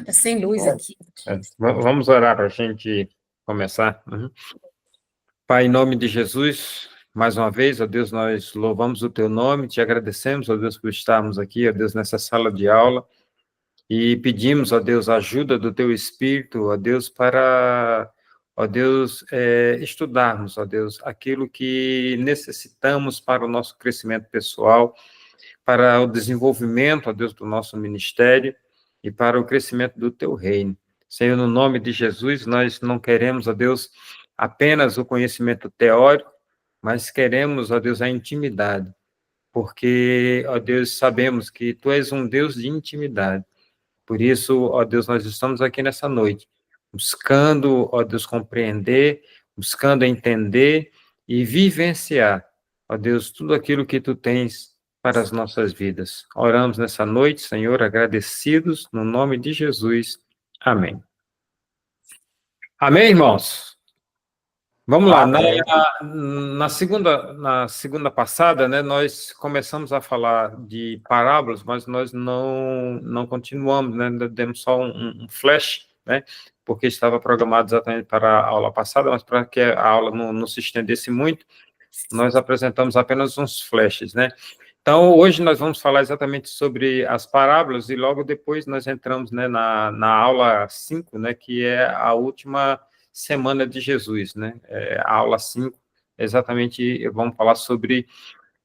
Tá sem luz aqui. Vamos orar para a gente começar. Pai, em nome de Jesus, mais uma vez, ó Deus, nós louvamos o Teu nome, te agradecemos, ó Deus, por estarmos aqui, ó Deus, nessa sala de aula, e pedimos, ó Deus, a ajuda do Teu Espírito, ó Deus, para, ó Deus, estudarmos, ó Deus, aquilo que necessitamos para o nosso crescimento pessoal, para o desenvolvimento, ó Deus, do nosso ministério e para o crescimento do Teu reino. Senhor, no nome de Jesus, nós não queremos, ó Deus, apenas o conhecimento teórico, mas queremos, ó Deus, a intimidade, porque, ó Deus, sabemos que Tu és um Deus de intimidade. Por isso, ó Deus, nós estamos aqui nessa noite, buscando, ó Deus, compreender, buscando entender e vivenciar, ó Deus, tudo aquilo que Tu tens para as nossas vidas. Oramos nessa noite, Senhor, agradecidos, no nome de Jesus. Amém. Amém, irmãos? Vamos lá, na segunda passada, né, nós começamos a falar de parábolas, mas nós não continuamos, né, demos só um flash, né, porque estava programado exatamente para a aula passada, mas para que a aula não se estendesse muito, nós apresentamos apenas uns flashes, né. Então, hoje nós vamos falar exatamente sobre as parábolas e logo depois nós entramos, né, na aula 5, né, que é a última semana de Jesus, né? A aula 5, exatamente, vamos falar sobre,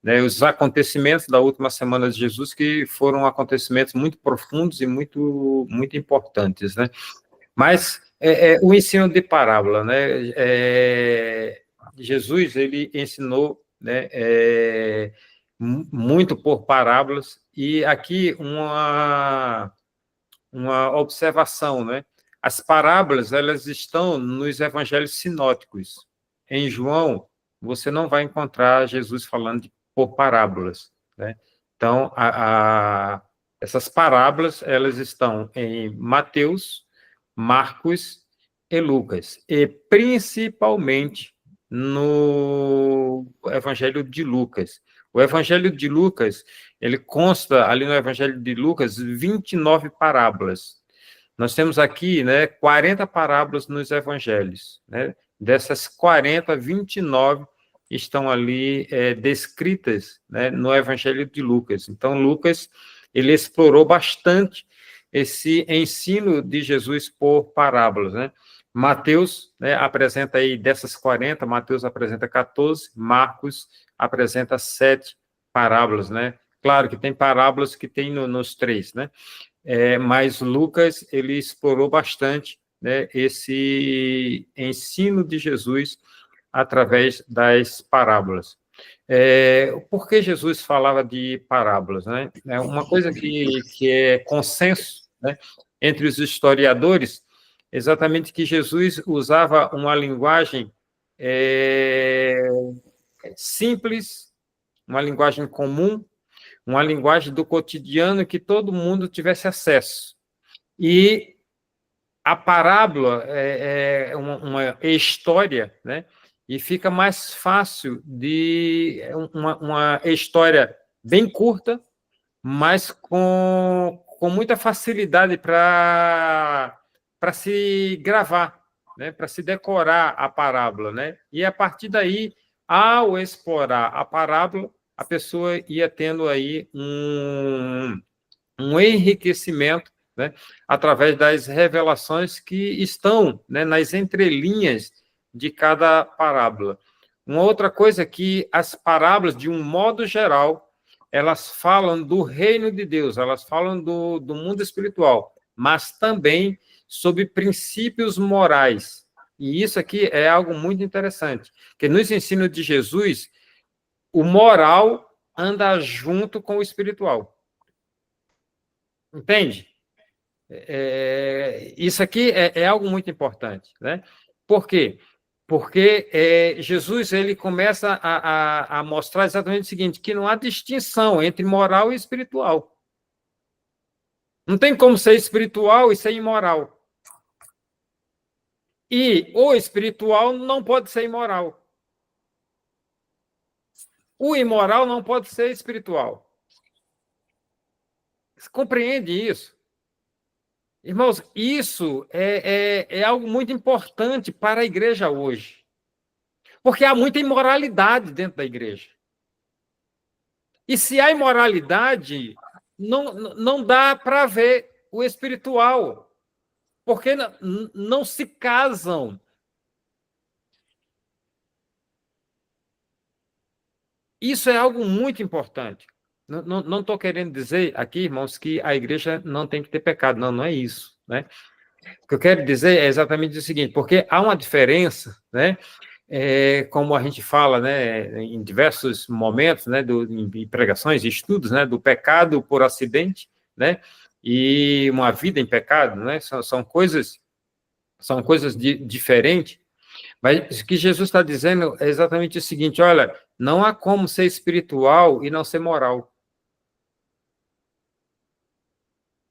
né, os acontecimentos da última semana de Jesus, que foram acontecimentos muito profundos e muito importantes, né? Mas o ensino de parábola, né? Jesus, ele ensinou, né, muito por parábolas, e aqui uma observação, né? As parábolas, elas estão nos evangelhos sinóticos. Em João, você não vai encontrar Jesus falando por parábolas, né? Então, essas parábolas, elas estão em Mateus, Marcos e Lucas, e principalmente no Evangelho de Lucas. O Evangelho de Lucas, ele consta ali no Evangelho de Lucas 29 parábolas. Nós temos aqui, né, 40 parábolas nos evangelhos, né? Dessas 40, 29 estão ali descritas, né, no Evangelho de Lucas. Então, Lucas, ele explorou bastante esse ensino de Jesus por parábolas, né? Mateus, né, apresenta aí dessas 40, Mateus apresenta 14, Marcos apresenta 7 parábolas, né? Claro que tem parábolas que tem nos 3, né? Mas Lucas, ele explorou bastante, né, esse ensino de Jesus através das parábolas. Por que Jesus falava de parábolas, né? É uma coisa que é consenso, né, entre os historiadores, exatamente que Jesus usava uma linguagem simples, uma linguagem comum, uma linguagem do cotidiano que todo mundo tivesse acesso. E a parábola é uma história, né? E fica mais fácil de uma história bem curta, mas com muita facilidade para se gravar, né? Para se decorar a parábola, né? E a partir daí, ao explorar a parábola, a pessoa ia tendo aí um enriquecimento, né, através das revelações que estão, né, nas entrelinhas de cada parábola. Uma outra coisa é que as parábolas, de um modo geral, elas falam do reino de Deus, elas falam do mundo espiritual, mas também sobre princípios morais. E isso aqui é algo muito interessante, que nos ensinos de Jesus, o moral anda junto com o espiritual. Entende? Isso aqui é algo muito importante, né? Por quê? Porque Jesus, ele começa a mostrar exatamente o seguinte, que não há distinção entre moral e espiritual. Não tem como ser espiritual e ser imoral. E o espiritual não pode ser imoral. O imoral não pode ser espiritual. Você compreende isso? Irmãos, isso é algo muito importante para a igreja hoje, porque há muita imoralidade dentro da igreja. E se há imoralidade, não dá para ver o espiritual, porque não se casam. Isso é algo muito importante. Não estou querendo dizer aqui, irmãos, que a igreja não tem que ter pecado. Não é isso, né? O que eu quero dizer é exatamente o seguinte, porque há uma diferença, né? Como a gente fala, né, em diversos momentos, né, em pregações e estudos, né, do pecado por acidente, né, e uma vida em pecado, né, são coisas diferentes, mas o que Jesus está dizendo é exatamente o seguinte: olha, não há como ser espiritual e não ser moral.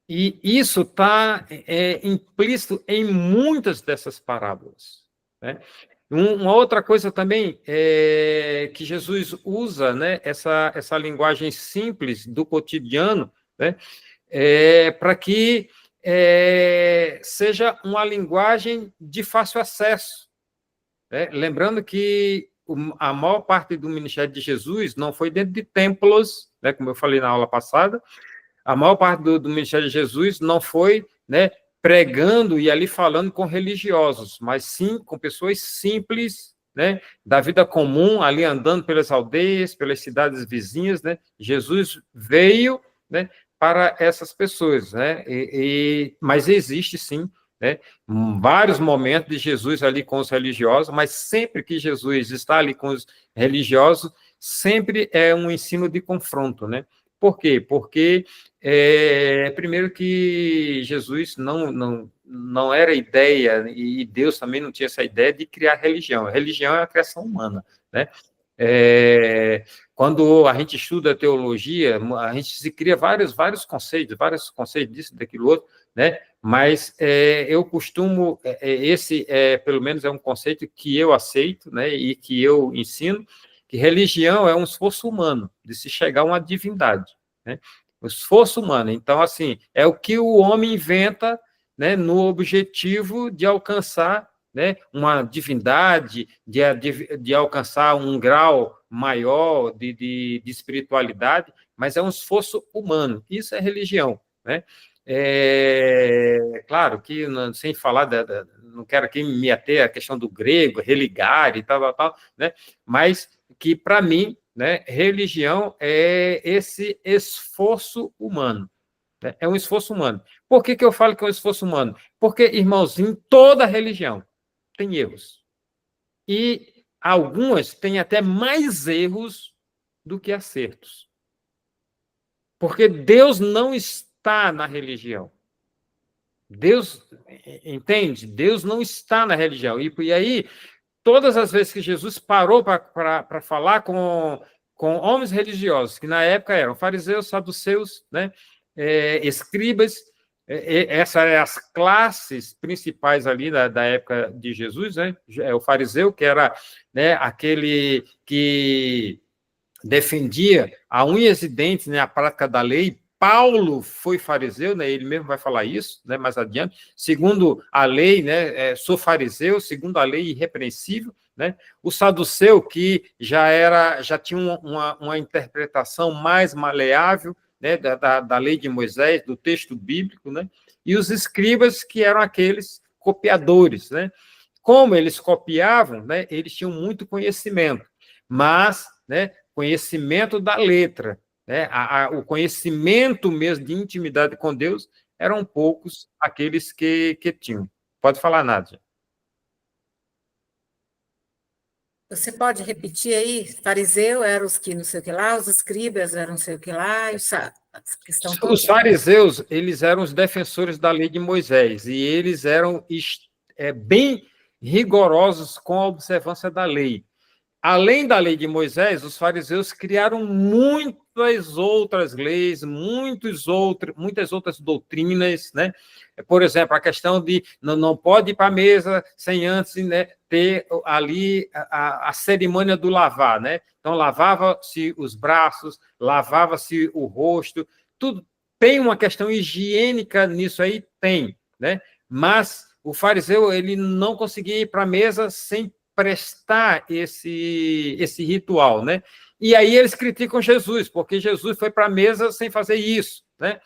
E isso está implícito em muitas dessas parábolas, né? Uma outra coisa também é que Jesus usa, né, essa linguagem simples do cotidiano, né, para que seja uma linguagem de fácil acesso. Né? Lembrando que a maior parte do ministério de Jesus não foi dentro de templos, né, como eu falei na aula passada, a maior parte do ministério de Jesus não foi, né, pregando e ali falando com religiosos, mas sim com pessoas simples, né, da vida comum, ali andando pelas aldeias, pelas cidades vizinhas, né? Jesus veio, né, para essas pessoas, né? Mas existe sim, né, vários momentos de Jesus ali com os religiosos, mas sempre que Jesus está ali com os religiosos, sempre é um ensino de confronto, né? Por quê? Porque primeiro que Jesus não era ideia, e Deus também não tinha essa ideia de criar religião. A religião é a criação humana, né? Quando a gente estuda teologia, a gente se cria vários conceitos disso, daquilo outro, né? Mas eu costumo, esse pelo menos é um conceito que eu aceito, né? E que eu ensino, que religião é um esforço humano de se chegar a uma divindade, né? O esforço humano. Então, assim, é o que o homem inventa, né, no objetivo de alcançar, né, uma divindade, de alcançar um grau maior de espiritualidade, mas é um esforço humano. Isso é religião, né? Claro que, sem falar, não quero aqui me ater à questão do grego, religare e tal, né? Mas que, para mim, né, religião é esse esforço humano. Né? É um esforço humano. Por que eu falo que é um esforço humano? Porque, irmãos, em toda religião tem erros. E algumas têm até mais erros do que acertos. Porque Deus não está na religião. Deus, entende? Deus não está na religião. E aí, todas as vezes que Jesus parou para falar com homens religiosos, que na época eram fariseus, saduceus, né, escribas, essas eram as classes principais ali da época de Jesus, né, o fariseu, que era, né, aquele que defendia a unhas e dentes, né, a prática da lei. Paulo foi fariseu, né, ele mesmo vai falar isso, né, mais adiante. Segundo a lei, né, sou fariseu, segundo a lei irrepreensível, né? O saduceu, que já tinha uma interpretação mais maleável, né, da lei de Moisés, do texto bíblico, né? E os escribas, que eram aqueles copiadores, né? Como eles copiavam, né, eles tinham muito conhecimento, mas, né, conhecimento da letra, né, o conhecimento mesmo de intimidade com Deus, eram poucos aqueles que tinham. Pode falar, Nádia. Você pode repetir aí? Fariseu eram os que não sei o que lá, os escribas eram não sei o que lá, Os fariseus, eles eram os defensores da lei de Moisés, e eles eram bem rigorosos com a observância da lei. Além da lei de Moisés, os fariseus criaram muitas outras leis, muitas outras doutrinas, né? Por exemplo, a questão de não pode ir para a mesa sem antes, né, ter ali a cerimônia do lavar, né? Então, lavava-se os braços, lavava-se o rosto, tudo. Tem uma questão higiênica nisso aí? Tem. né? Mas o fariseu, ele não conseguia ir para a mesa sem prestar esse ritual, né? E aí eles criticam Jesus, porque Jesus foi para a mesa sem fazer isso, né?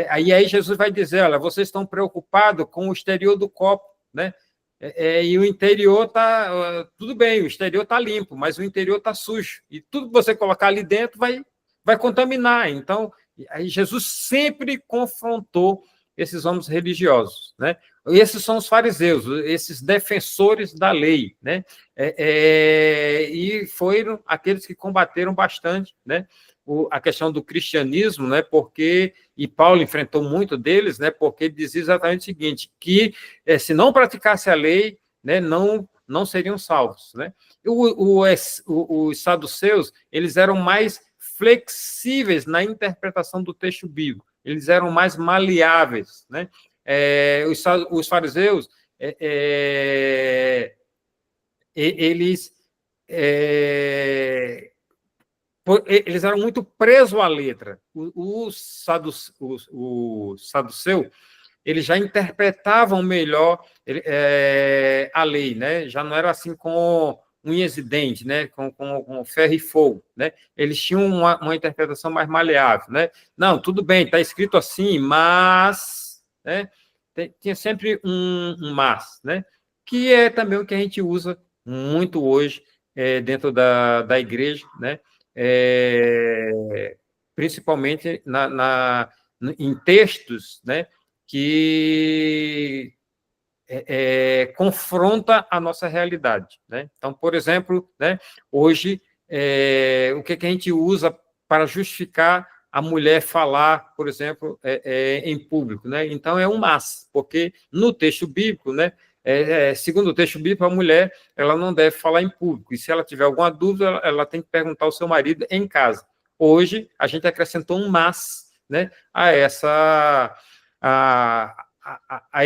Aí Jesus vai dizer, olha, vocês estão preocupados com o exterior do copo, né? E o interior está, tudo bem, o exterior está limpo, mas o interior está sujo. E tudo que você colocar ali dentro vai contaminar. Então, aí Jesus sempre confrontou esses homens religiosos, né? Esses são os fariseus, esses defensores da lei, né? E foram aqueles que combateram bastante, né? A questão do cristianismo, né? Porque, e Paulo enfrentou muito deles, né? Porque ele dizia exatamente o seguinte, que se não praticasse a lei, né? Não seriam salvos, né? Os saduceus, eles eram mais flexíveis na interpretação do texto bíblico, eles eram mais maleáveis, né? Os fariseus, eles eram muito presos à letra. O saduceu, eles já interpretavam melhor a lei, né? Já não era assim com unhas e dentes, né? Com ferro e fogo, né? Eles tinham uma interpretação mais maleável, né? Não, tudo bem, está escrito assim, mas, né? Tinha sempre um mas, né? Que é também o que a gente usa muito hoje dentro da igreja, né? Principalmente em textos, né? Que confronta a nossa realidade, né? Então, por exemplo, né, hoje, o que a gente usa para justificar a mulher falar, por exemplo, em público, né? Então, é um mas, porque no texto bíblico, né, segundo o texto bíblico, a mulher ela não deve falar em público, e se ela tiver alguma dúvida, ela tem que perguntar ao seu marido em casa. Hoje, a gente acrescentou um mas, né, a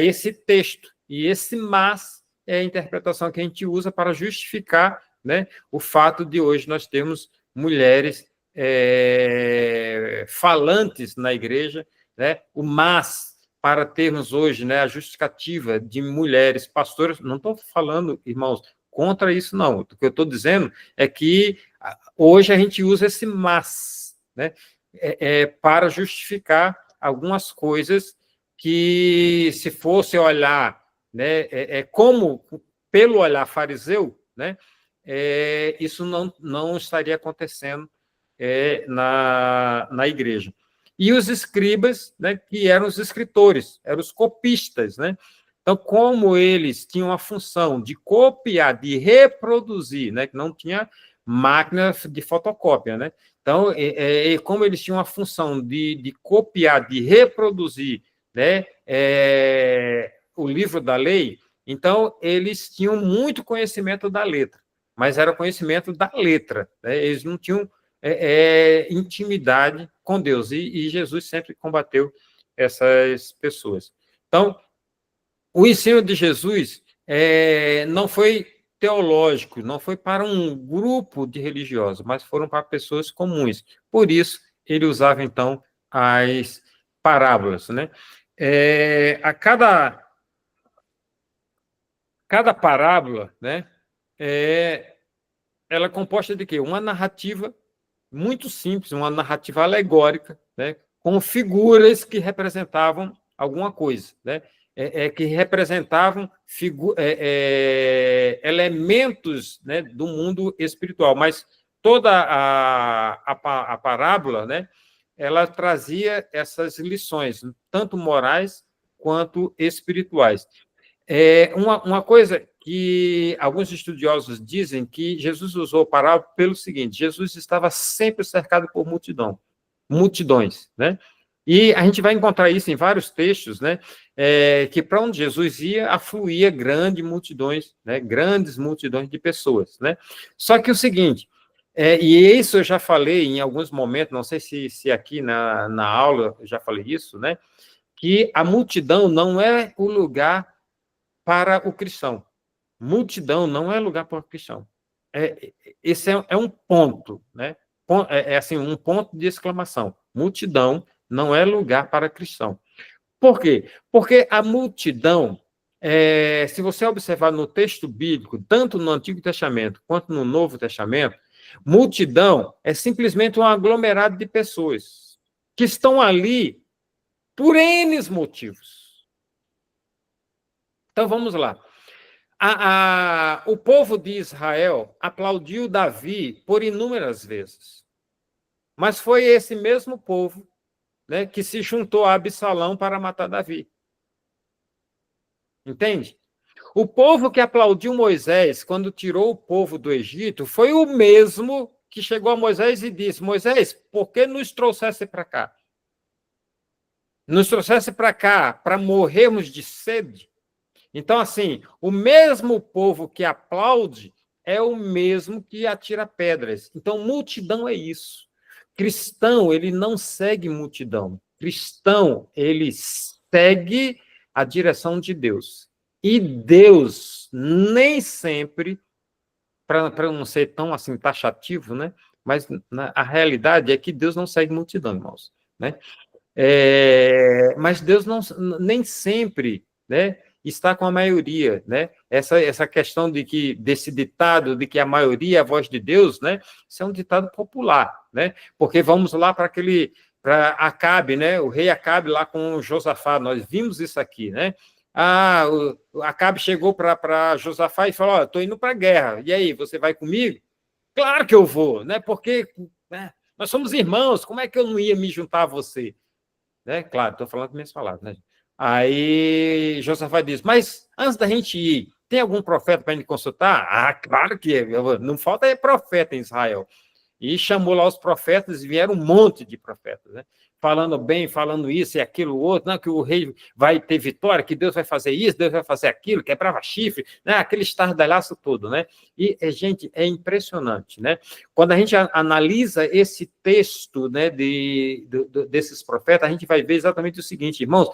esse texto. E esse mas é a interpretação que a gente usa para justificar, né, o fato de hoje nós termos mulheres falantes na igreja, né, o mas para termos hoje, né, a justificativa de mulheres pastoras. Não estou falando, irmãos, contra isso, não. O que eu estou dizendo é que hoje a gente usa esse mas, né, para justificar algumas coisas que, se fosse olhar, né, como pelo olhar fariseu, né, isso não estaria acontecendo na igreja. E os escribas, né, que eram os escritores, eram os copistas, né? Então, como eles tinham a função de copiar, de reproduzir, né, que não tinha máquina de fotocópia, né? Então, como eles tinham a função de copiar, de reproduzir, né, o livro da lei, então eles tinham muito conhecimento da letra, mas era conhecimento da letra, né? Eles não tinham intimidade com Deus, e Jesus sempre combateu essas pessoas. Então, o ensino de Jesus não foi teológico, não foi para um grupo de religiosos, mas foram para pessoas comuns. Por isso, ele usava, então, as parábolas, né? A cada parábola, né, ela é composta de quê? Uma narrativa muito simples, uma narrativa alegórica, né, com figuras que representavam alguma coisa, né, que representavam elementos, né, do mundo espiritual, mas toda a parábola, né, ela trazia essas lições, tanto morais quanto espirituais. Uma coisa que alguns estudiosos dizem que Jesus usou parábola pelo seguinte: Jesus estava sempre cercado por multidões, né? E a gente vai encontrar isso em vários textos, né? Que para onde Jesus ia, afluía grandes multidões, né? Grandes multidões de pessoas, né? Só que o seguinte, e isso eu já falei em alguns momentos, não sei se aqui na aula eu já falei isso, né? Que a multidão não é o lugar para o cristão. Multidão não é lugar para o cristão. Esse é um ponto, né? Assim, um ponto de exclamação. Multidão não é lugar para cristão. Por quê? Porque a multidão, se você observar no texto bíblico, tanto no Antigo Testamento quanto no Novo Testamento, multidão é simplesmente um aglomerado de pessoas que estão ali por N motivos. Então, vamos lá. O povo de Israel aplaudiu Davi por inúmeras vezes, mas foi esse mesmo povo, né, que se juntou a Absalão para matar Davi. Entende? O povo que aplaudiu Moisés quando tirou o povo do Egito foi o mesmo que chegou a Moisés e disse: Moisés, por que nos trouxesse para cá? Nos trouxesse para cá para morrermos de sede? Então, assim, o mesmo povo que aplaude é o mesmo que atira pedras. Então, multidão é isso. Cristão, ele não segue multidão. Cristão, ele segue a direção de Deus. E Deus nem sempre, para não ser tão assim taxativo, né? Mas a realidade é que Deus não segue multidão, irmãos, né? Mas Deus nem sempre, né, está com a maioria, né? Essa questão desse ditado de que a maioria é a voz de Deus, né? Isso é um ditado popular, né? Porque vamos lá para Acabe, né? O rei Acabe lá com Josafá, nós vimos isso aqui, né? O Acabe chegou para Josafá e falou: estou indo para a guerra. E aí, você vai comigo? Claro que eu vou, né? Porque, né, nós somos irmãos. Como é que eu não ia me juntar a você? Né? Claro, estou falando com minhas palavras, né? Aí Josafá diz: mas antes da gente ir, tem algum profeta para a gente consultar? Claro que não falta profeta em Israel. E chamou lá os profetas, e vieram um monte de profetas, né? Falando bem, falando isso e aquilo outro, não, que o rei vai ter vitória, que Deus vai fazer isso, Deus vai fazer aquilo, quebrava chifre, né? Aquele estardalhaço todo, né? E, gente, é impressionante, né? Quando a gente analisa esse texto, né, desses profetas, a gente vai ver exatamente o seguinte, irmãos,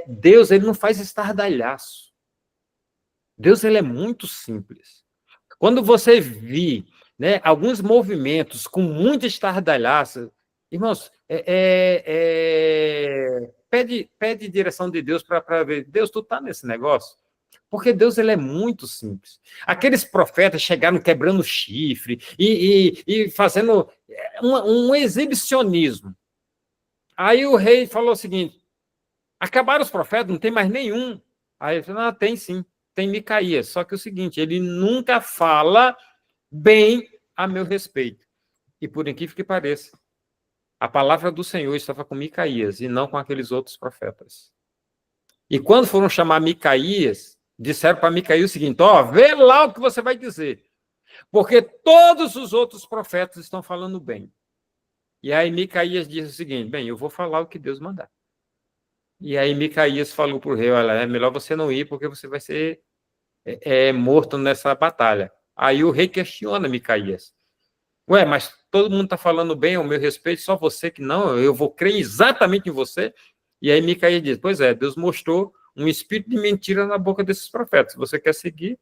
Deus, ele não faz estardalhaço. Deus, ele é muito simples. Quando você vê, né, alguns movimentos com muita estardalhaça, irmãos, pede direção de Deus para ver. Deus, tu está nesse negócio? Porque Deus, ele é muito simples. Aqueles profetas chegaram quebrando chifre e fazendo um exibicionismo. Aí o rei falou o seguinte: acabaram os profetas, não tem mais nenhum. Aí ele falou: não, tem sim, tem Micaías. Só que é o seguinte, ele nunca fala bem a meu respeito. E por incrível que pareça, a palavra do Senhor estava com Micaías e não com aqueles outros profetas. E quando foram chamar Micaías, disseram para Micaías o seguinte: vê lá o que você vai dizer, porque todos os outros profetas estão falando bem. E aí Micaías disse o seguinte: bem, eu vou falar o que Deus mandar. E aí Micaías falou para o rei: olha, é melhor você não ir, porque você vai ser morto nessa batalha. Aí o rei questiona Micaías: ué, mas todo mundo está falando bem ao meu respeito, só você que não, eu vou crer exatamente em você. E aí Micaías diz: pois é, Deus mostrou um espírito de mentira na boca desses profetas. Se você quer seguir,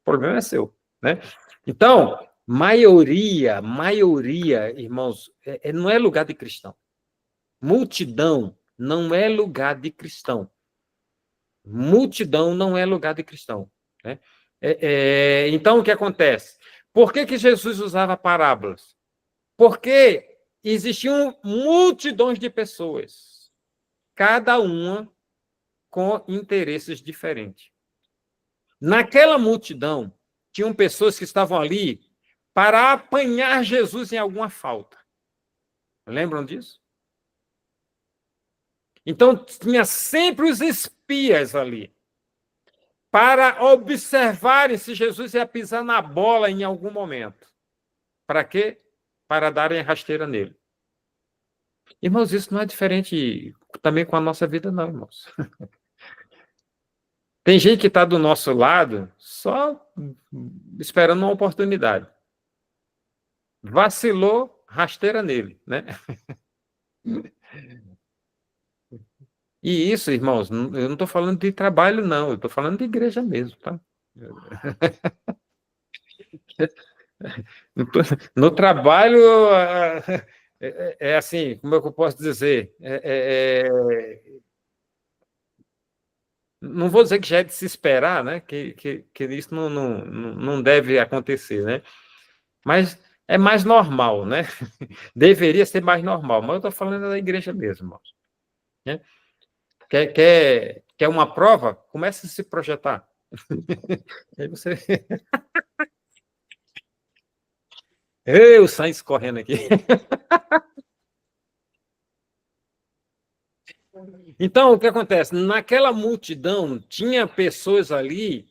o problema é seu, né? Então, maioria, irmãos, não é lugar de cristão. Multidão não é lugar de cristão. Multidão não é lugar de cristão, né? Então, o que acontece? Por que Jesus usava parábolas? Porque existiam multidões de pessoas, cada uma com interesses diferentes. Naquela multidão, tinham pessoas que estavam ali para apanhar Jesus em alguma falta. Lembram disso? Então, tinha sempre os espias ali, para observarem se Jesus ia pisar na bola em algum momento. Para quê? Para darem rasteira nele. Irmãos, isso não é diferente também com a nossa vida, não, irmãos. Tem gente que está do nosso lado só esperando uma oportunidade. Vacilou, rasteira nele, né? E isso, irmãos, eu não estou falando de trabalho, não. Eu estou falando de igreja mesmo, tá? No trabalho, assim, como é que eu posso dizer? Não vou dizer que já é de se esperar, né? Que isso não deve acontecer, né? Mas é mais normal, né? Deveria ser mais normal, mas eu estou falando da igreja mesmo, irmãos. Né? Quer uma prova? Comece a se projetar. Aí você. Eu saio correndo aqui. Então, o que acontece? Naquela multidão, tinha pessoas ali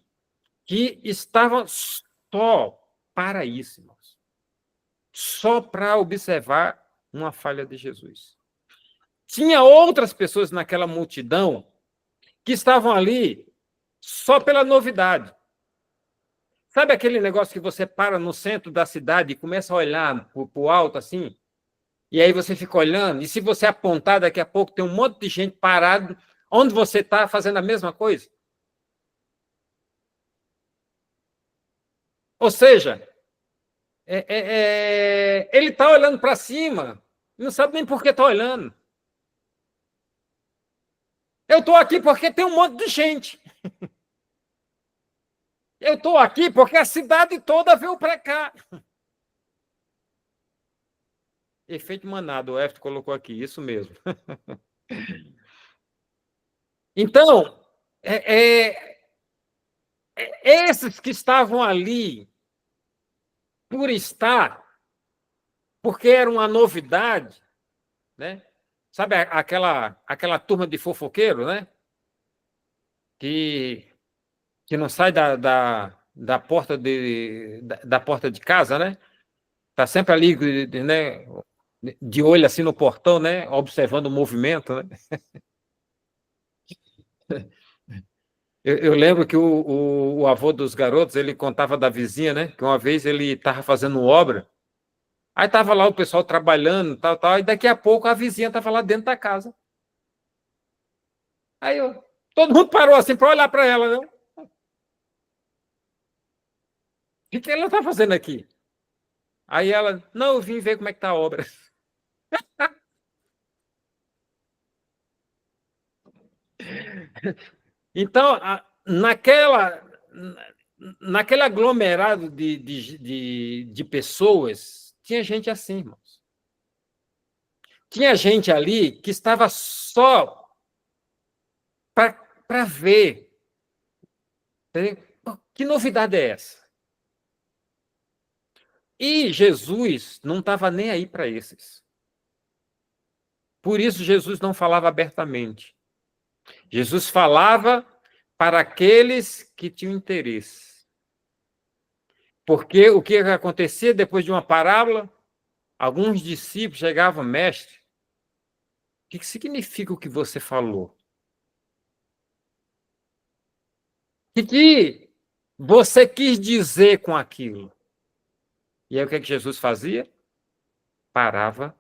que estavam só para isso, irmãos. Só para observar uma falha de Jesus. Tinha outras pessoas naquela multidão que estavam ali só pela novidade. Sabe aquele negócio que você para no centro da cidade e começa a olhar para o alto assim? E aí você fica olhando, e se você apontar, daqui a pouco tem um monte de gente parado onde você está fazendo a mesma coisa? Ou seja, ele está olhando para cima, não sabe nem por que está olhando. Eu estou aqui porque tem um monte de gente. Eu estou aqui porque a cidade toda veio para cá. Efeito manada, o Efton colocou aqui, isso mesmo. Então, esses que estavam ali por estar, porque era uma novidade, né? Sabe aquela turma de fofoqueiro, né? Que não sai da porta da porta de casa, né? Tá sempre ali, né? De olho assim no portão, né? Observando o movimento, né? Eu lembro que o avô dos garotos, ele contava da vizinha, né? Que uma vez ele estava fazendo obra, aí estava lá o pessoal trabalhando, tal, e daqui a pouco a vizinha estava lá dentro da casa. Aí todo mundo parou assim para olhar para ela, né? O que ela está fazendo aqui? Aí ela, não, eu vim ver como é que está a obra. Então, naquele aglomerado de pessoas, tinha gente assim, irmãos. Tinha gente ali que estava só para ver. Que novidade é essa? E Jesus não estava nem aí para esses. Por isso, Jesus não falava abertamente. Jesus falava para aqueles que tinham interesse. Porque o que acontecia depois de uma parábola? Alguns discípulos chegavam, mestre, o que significa o que você falou? O que você quis dizer com aquilo? E aí o que é que Jesus fazia? Parava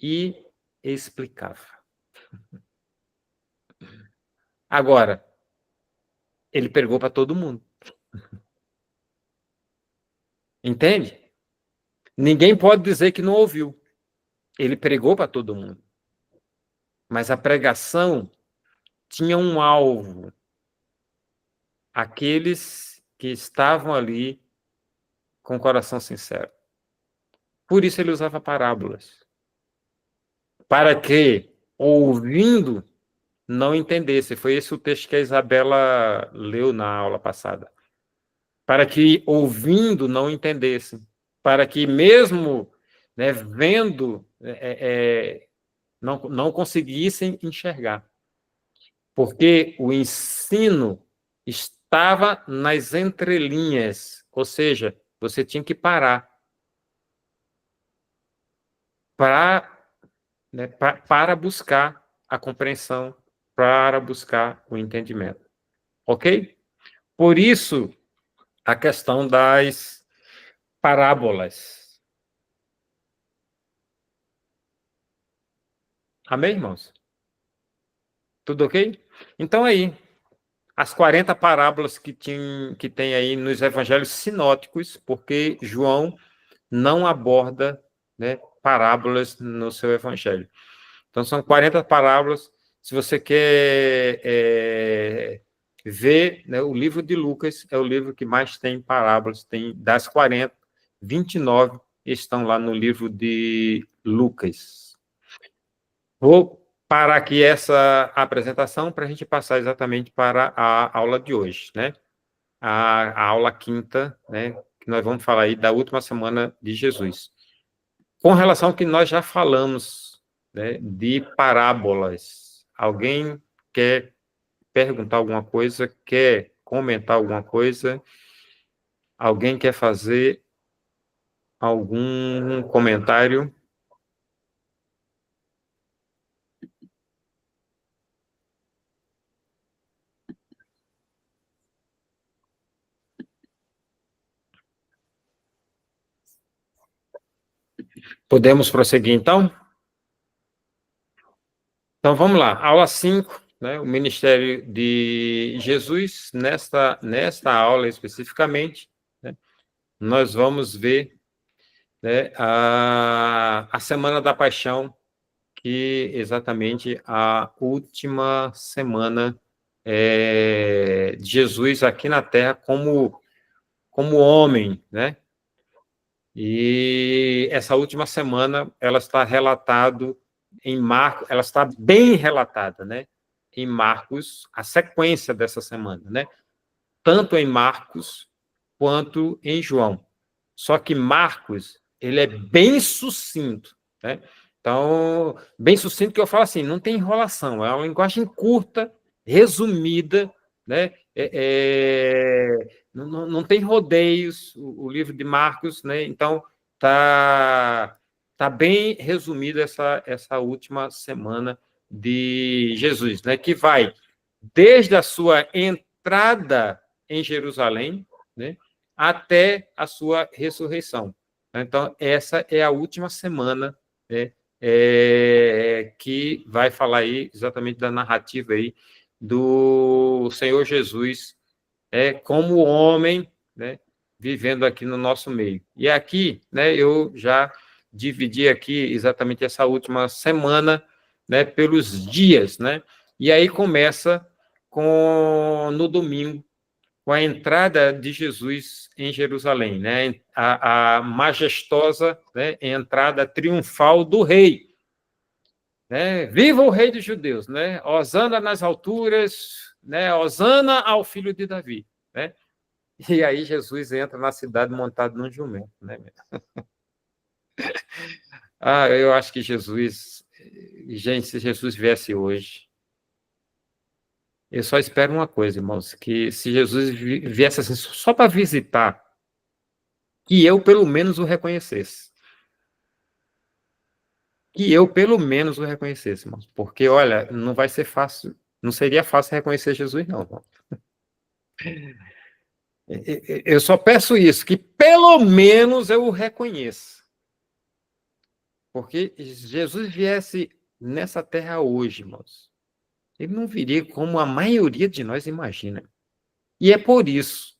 e explicava. Agora, ele pregou para todo mundo. Entende? Ninguém pode dizer que não ouviu. Ele pregou para todo mundo. Mas a pregação tinha um alvo. Aqueles que estavam ali com o coração sincero. Por isso ele usava parábolas. Para que, ouvindo, não entendesse. Foi esse o texto que a Isabela leu na aula passada. Para que, ouvindo, não entendessem. Para que, mesmo né, vendo, não conseguissem enxergar. Porque o ensino estava nas entrelinhas, ou seja, você tinha que parar para buscar a compreensão, para buscar o entendimento. Ok? Por isso, a questão das parábolas. Amém, irmãos? Tudo ok? Então, aí, as 40 parábolas que tem aí nos evangelhos sinóticos, porque João não aborda, né, parábolas no seu evangelho. Então, são 40 parábolas Se você quer ver, né, o livro de Lucas é o livro que mais tem parábolas, tem das 40, 29 estão lá no livro de Lucas. Vou parar aqui essa apresentação para a gente passar exatamente para a aula de hoje, né? A aula quinta, né? Que nós vamos falar aí da última semana de Jesus. Com relação ao que nós já falamos, né, de parábolas, alguém quer perguntar alguma coisa, quer comentar alguma coisa? Alguém quer fazer algum comentário? Podemos prosseguir, então? Então, vamos lá. Aula 5, né, o ministério de Jesus. Nesta aula, especificamente, né, nós vamos ver, né, a Semana da Paixão, que exatamente a última semana de Jesus aqui na Terra como homem, né? E essa última semana ela está relatado em Marcos, ela está bem relatada, né? Em Marcos, a sequência dessa semana, né? Tanto em Marcos quanto em João. Só que Marcos, ele é bem sucinto, né? Então, bem sucinto que eu falo assim, não tem enrolação, é uma linguagem curta, resumida, né? Não tem rodeios, o livro de Marcos, né? Então, tá bem resumida essa última semana de Jesus, né? Que vai desde a sua entrada em Jerusalém, né? Até a sua ressurreição. Então, essa é a última semana, né, que vai falar aí exatamente da narrativa aí do Senhor Jesus como homem, né, vivendo aqui no nosso meio. E aqui, né, eu já dividi aqui exatamente essa última semana, né, pelos dias, né? E aí começa no domingo, com a entrada de Jesus em Jerusalém, né? A majestosa, né, entrada triunfal do rei, né? Viva o rei dos judeus, né? Hosana nas alturas, né? Hosana ao filho de Davi, né? E aí Jesus entra na cidade montado num jumento, né? Eu acho que Jesus, gente, se Jesus viesse hoje, eu só espero uma coisa, irmãos, que se Jesus viesse assim, só para visitar, que eu pelo menos o reconhecesse. Que eu pelo menos o reconhecesse, irmãos. Porque, olha, não vai ser fácil, não seria fácil reconhecer Jesus, não, irmão. Eu só peço isso, que pelo menos eu o reconheça. Porque Jesus viesse nessa terra hoje, irmãos, ele não viria como a maioria de nós imagina. E é por isso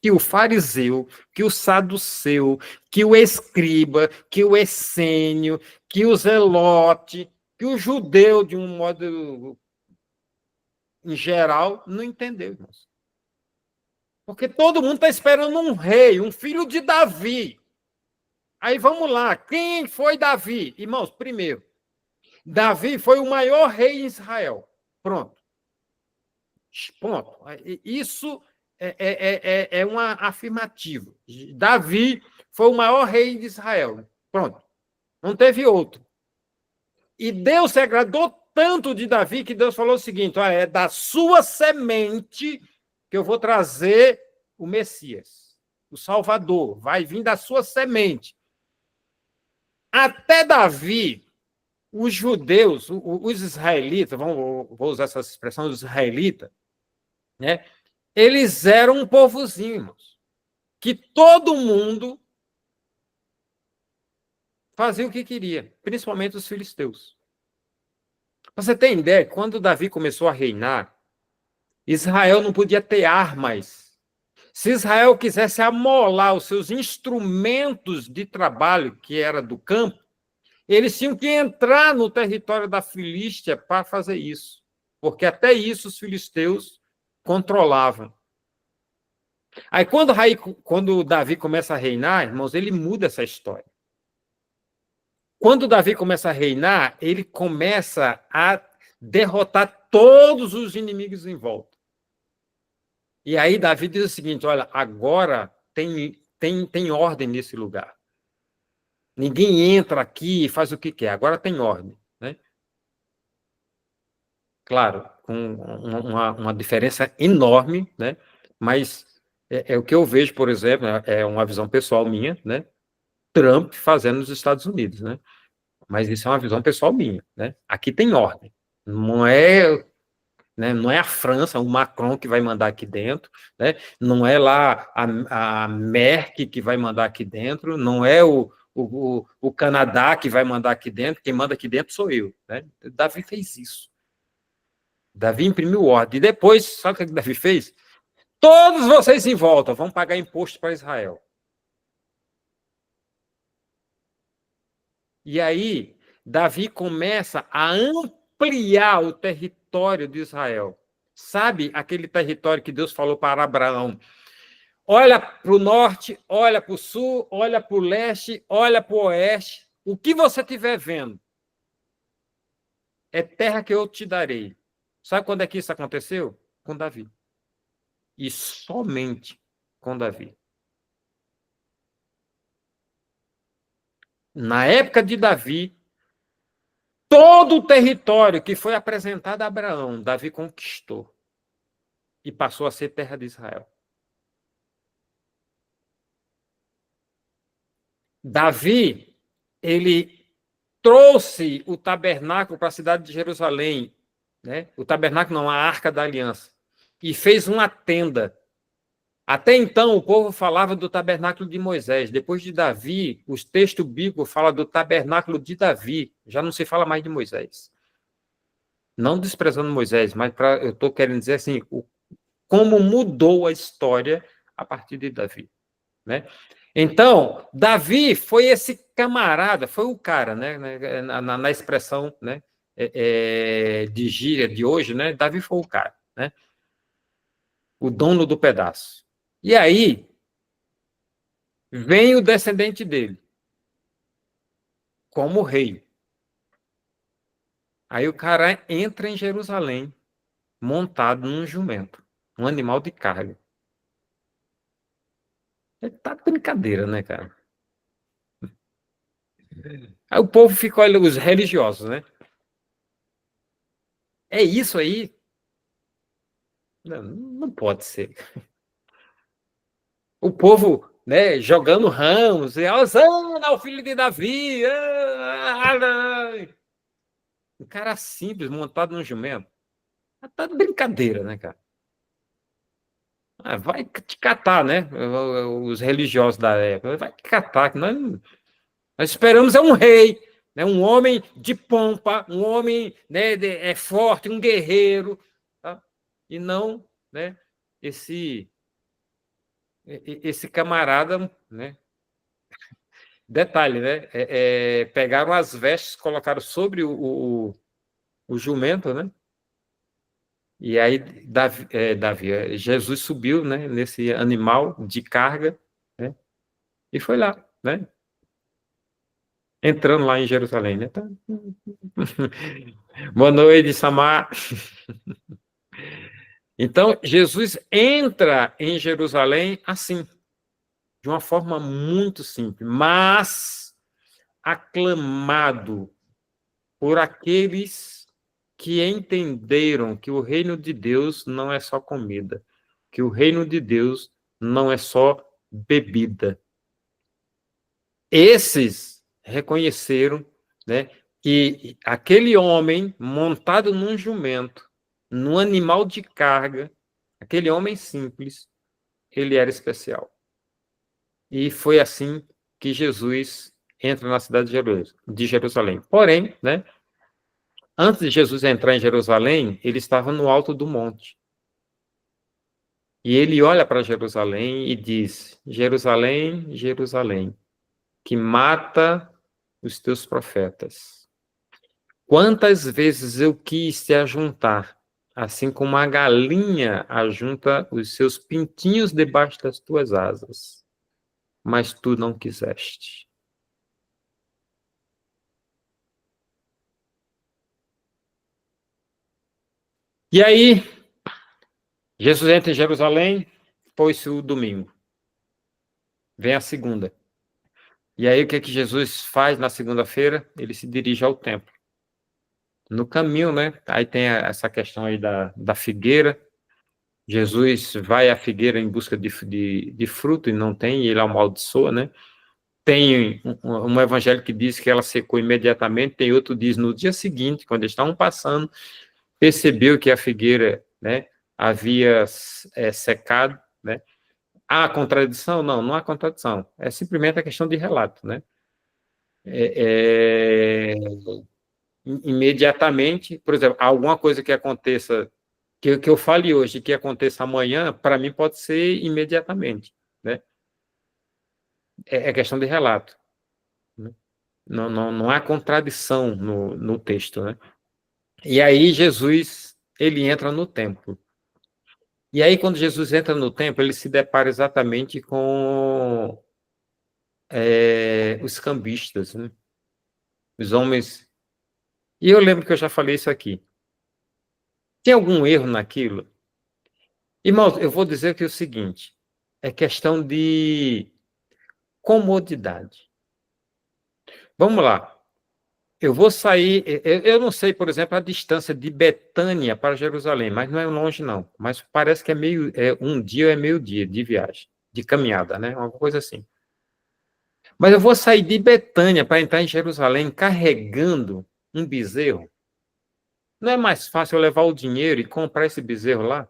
que o fariseu, que o saduceu, que o escriba, que o essênio, que o zelote, que o judeu, de um modo em geral, não entendeu, irmãos. Porque todo mundo está esperando um rei, um filho de Davi. Aí vamos lá, quem foi Davi? Irmãos, primeiro, Davi foi o maior rei em Israel. Pronto. Ponto. Isso é uma afirmativa. Davi foi o maior rei de Israel. Pronto. Não teve outro. E Deus se agradou tanto de Davi que Deus falou o seguinte: olha, é da sua semente que eu vou trazer o Messias, o Salvador. Vai vir da sua semente. Até Davi, os judeus, os israelitas, vou usar essa expressão, os israelitas, né? Eles eram um povozinho, irmãos, que todo mundo fazia o que queria, principalmente os filisteus. Você tem ideia, quando Davi começou a reinar, Israel não podia ter armas. Se Israel quisesse amolar os seus instrumentos de trabalho, que era do campo, Eles tinham que entrar no território da Filístia para fazer isso, porque até isso os filisteus controlavam. Aí, quando Davi começa a reinar, irmãos, ele muda essa história. Quando Davi começa a reinar, ele começa a derrotar todos os inimigos em volta. E aí Davi diz o seguinte: olha, agora tem ordem nesse lugar. Ninguém entra aqui e faz o que quer, agora tem ordem. Né? Claro, com uma diferença enorme, né? Mas é o que eu vejo, por exemplo, é uma visão pessoal minha, né? Trump fazendo nos Estados Unidos, né? Mas isso é uma visão pessoal minha, né? Aqui tem ordem. Não é, né, não é a França, o Macron que vai mandar aqui dentro, né? Não é lá a Merkel que vai mandar aqui dentro, não é o Canadá que vai mandar aqui dentro, quem manda aqui dentro sou eu, né? Davi fez isso. Davi imprimiu ordem. E depois, sabe o que Davi fez? Todos vocês em volta vão pagar imposto para Israel. E aí, Davi começa a ampliar o território de Israel. Sabe aquele território que Deus falou para Abraão? Olha para o norte, olha para o sul, olha para o leste, olha para o oeste. O que você estiver vendo é terra que eu te darei. Sabe quando é que isso aconteceu? Com Davi. E somente com Davi. Na época de Davi, todo o território que foi apresentado a Abraão, Davi conquistou e passou a ser terra de Israel. Davi, ele trouxe o tabernáculo para a cidade de Jerusalém, né? O tabernáculo não, a Arca da Aliança, e fez uma tenda. Até então, o povo falava do tabernáculo de Moisés. Depois de Davi, os textos bíblicos falam do tabernáculo de Davi. Já não se fala mais de Moisés. Não desprezando Moisés, mas eu estou querendo dizer assim, como mudou a história a partir de Davi. Né? Então, Davi foi esse camarada, foi o cara, né? Na expressão, né? De gíria de hoje, né? Davi foi o cara, né? O dono do pedaço. E aí, vem o descendente dele, como rei. Aí o cara entra em Jerusalém, montado num jumento, um animal de carga. Tá de brincadeira, né, cara? Aí o povo fica, olha, os religiosos, né? É isso aí? Não, não pode ser. O povo, né, jogando ramos, e Osana, o filho de Davi. Um cara simples, montado num jumento. Tá de brincadeira, né, cara? Vai te catar, né? Os religiosos da época. Vai te catar, que nós esperamos é um rei, né? Um homem de pompa, um homem, né, forte, um guerreiro, tá? E não, né, esse camarada, né? Detalhe, né? Pegaram as vestes, colocaram sobre o jumento, né? E aí Jesus subiu, né? Nesse animal de carga, né? E foi lá, né? Entrando lá em Jerusalém, né? Boa noite, Samar. Então, Jesus entra em Jerusalém assim, de uma forma muito simples, mas aclamado por aqueles que entenderam que o reino de Deus não é só comida, que o reino de Deus não é só bebida. Esses reconheceram, né, que aquele homem montado num jumento, num animal de carga, aquele homem simples, ele era especial. E foi assim que Jesus entra na cidade de Jerusalém. Porém, né, antes de Jesus entrar em Jerusalém, ele estava no alto do monte. E ele olha para Jerusalém e diz: Jerusalém, Jerusalém, que mata os teus profetas. Quantas vezes eu quis te ajuntar, assim como a galinha ajunta os seus pintinhos debaixo das tuas asas, mas tu não quiseste. E aí, Jesus entra em Jerusalém, pôs-se o domingo. Vem a segunda. E aí, o que Jesus faz na segunda-feira? Ele se dirige ao templo. No caminho, né? Aí tem essa questão aí da figueira. Jesus vai à figueira em busca de fruto e não tem, e ele amaldiçoa, né? Tem um evangelho que diz que ela secou imediatamente, tem outro que diz no dia seguinte, quando eles estavam passando, percebeu que a figueira, né, havia secado, né? Há contradição? Não, não há contradição. É simplesmente a questão de relato, né? Imediatamente, por exemplo, alguma coisa que aconteça, que eu fale hoje, que aconteça amanhã, para mim pode ser imediatamente, né? É questão de relato. Né? Não há contradição no texto, né? E aí Jesus, ele entra no templo. E aí, quando Jesus entra no templo, ele se depara exatamente com os cambistas, né? Os homens. E eu lembro que eu já falei isso aqui. Tem algum erro naquilo? Irmãos, eu vou dizer que é o seguinte: é questão de comodidade. Vamos lá. Eu vou sair. Eu não sei, por exemplo, a distância de Betânia para Jerusalém, mas não é longe, não. Mas parece que um dia é meio dia de viagem, de caminhada, né? Uma coisa assim. Mas eu vou sair de Betânia para entrar em Jerusalém carregando um bezerro. Não é mais fácil eu levar o dinheiro e comprar esse bezerro lá?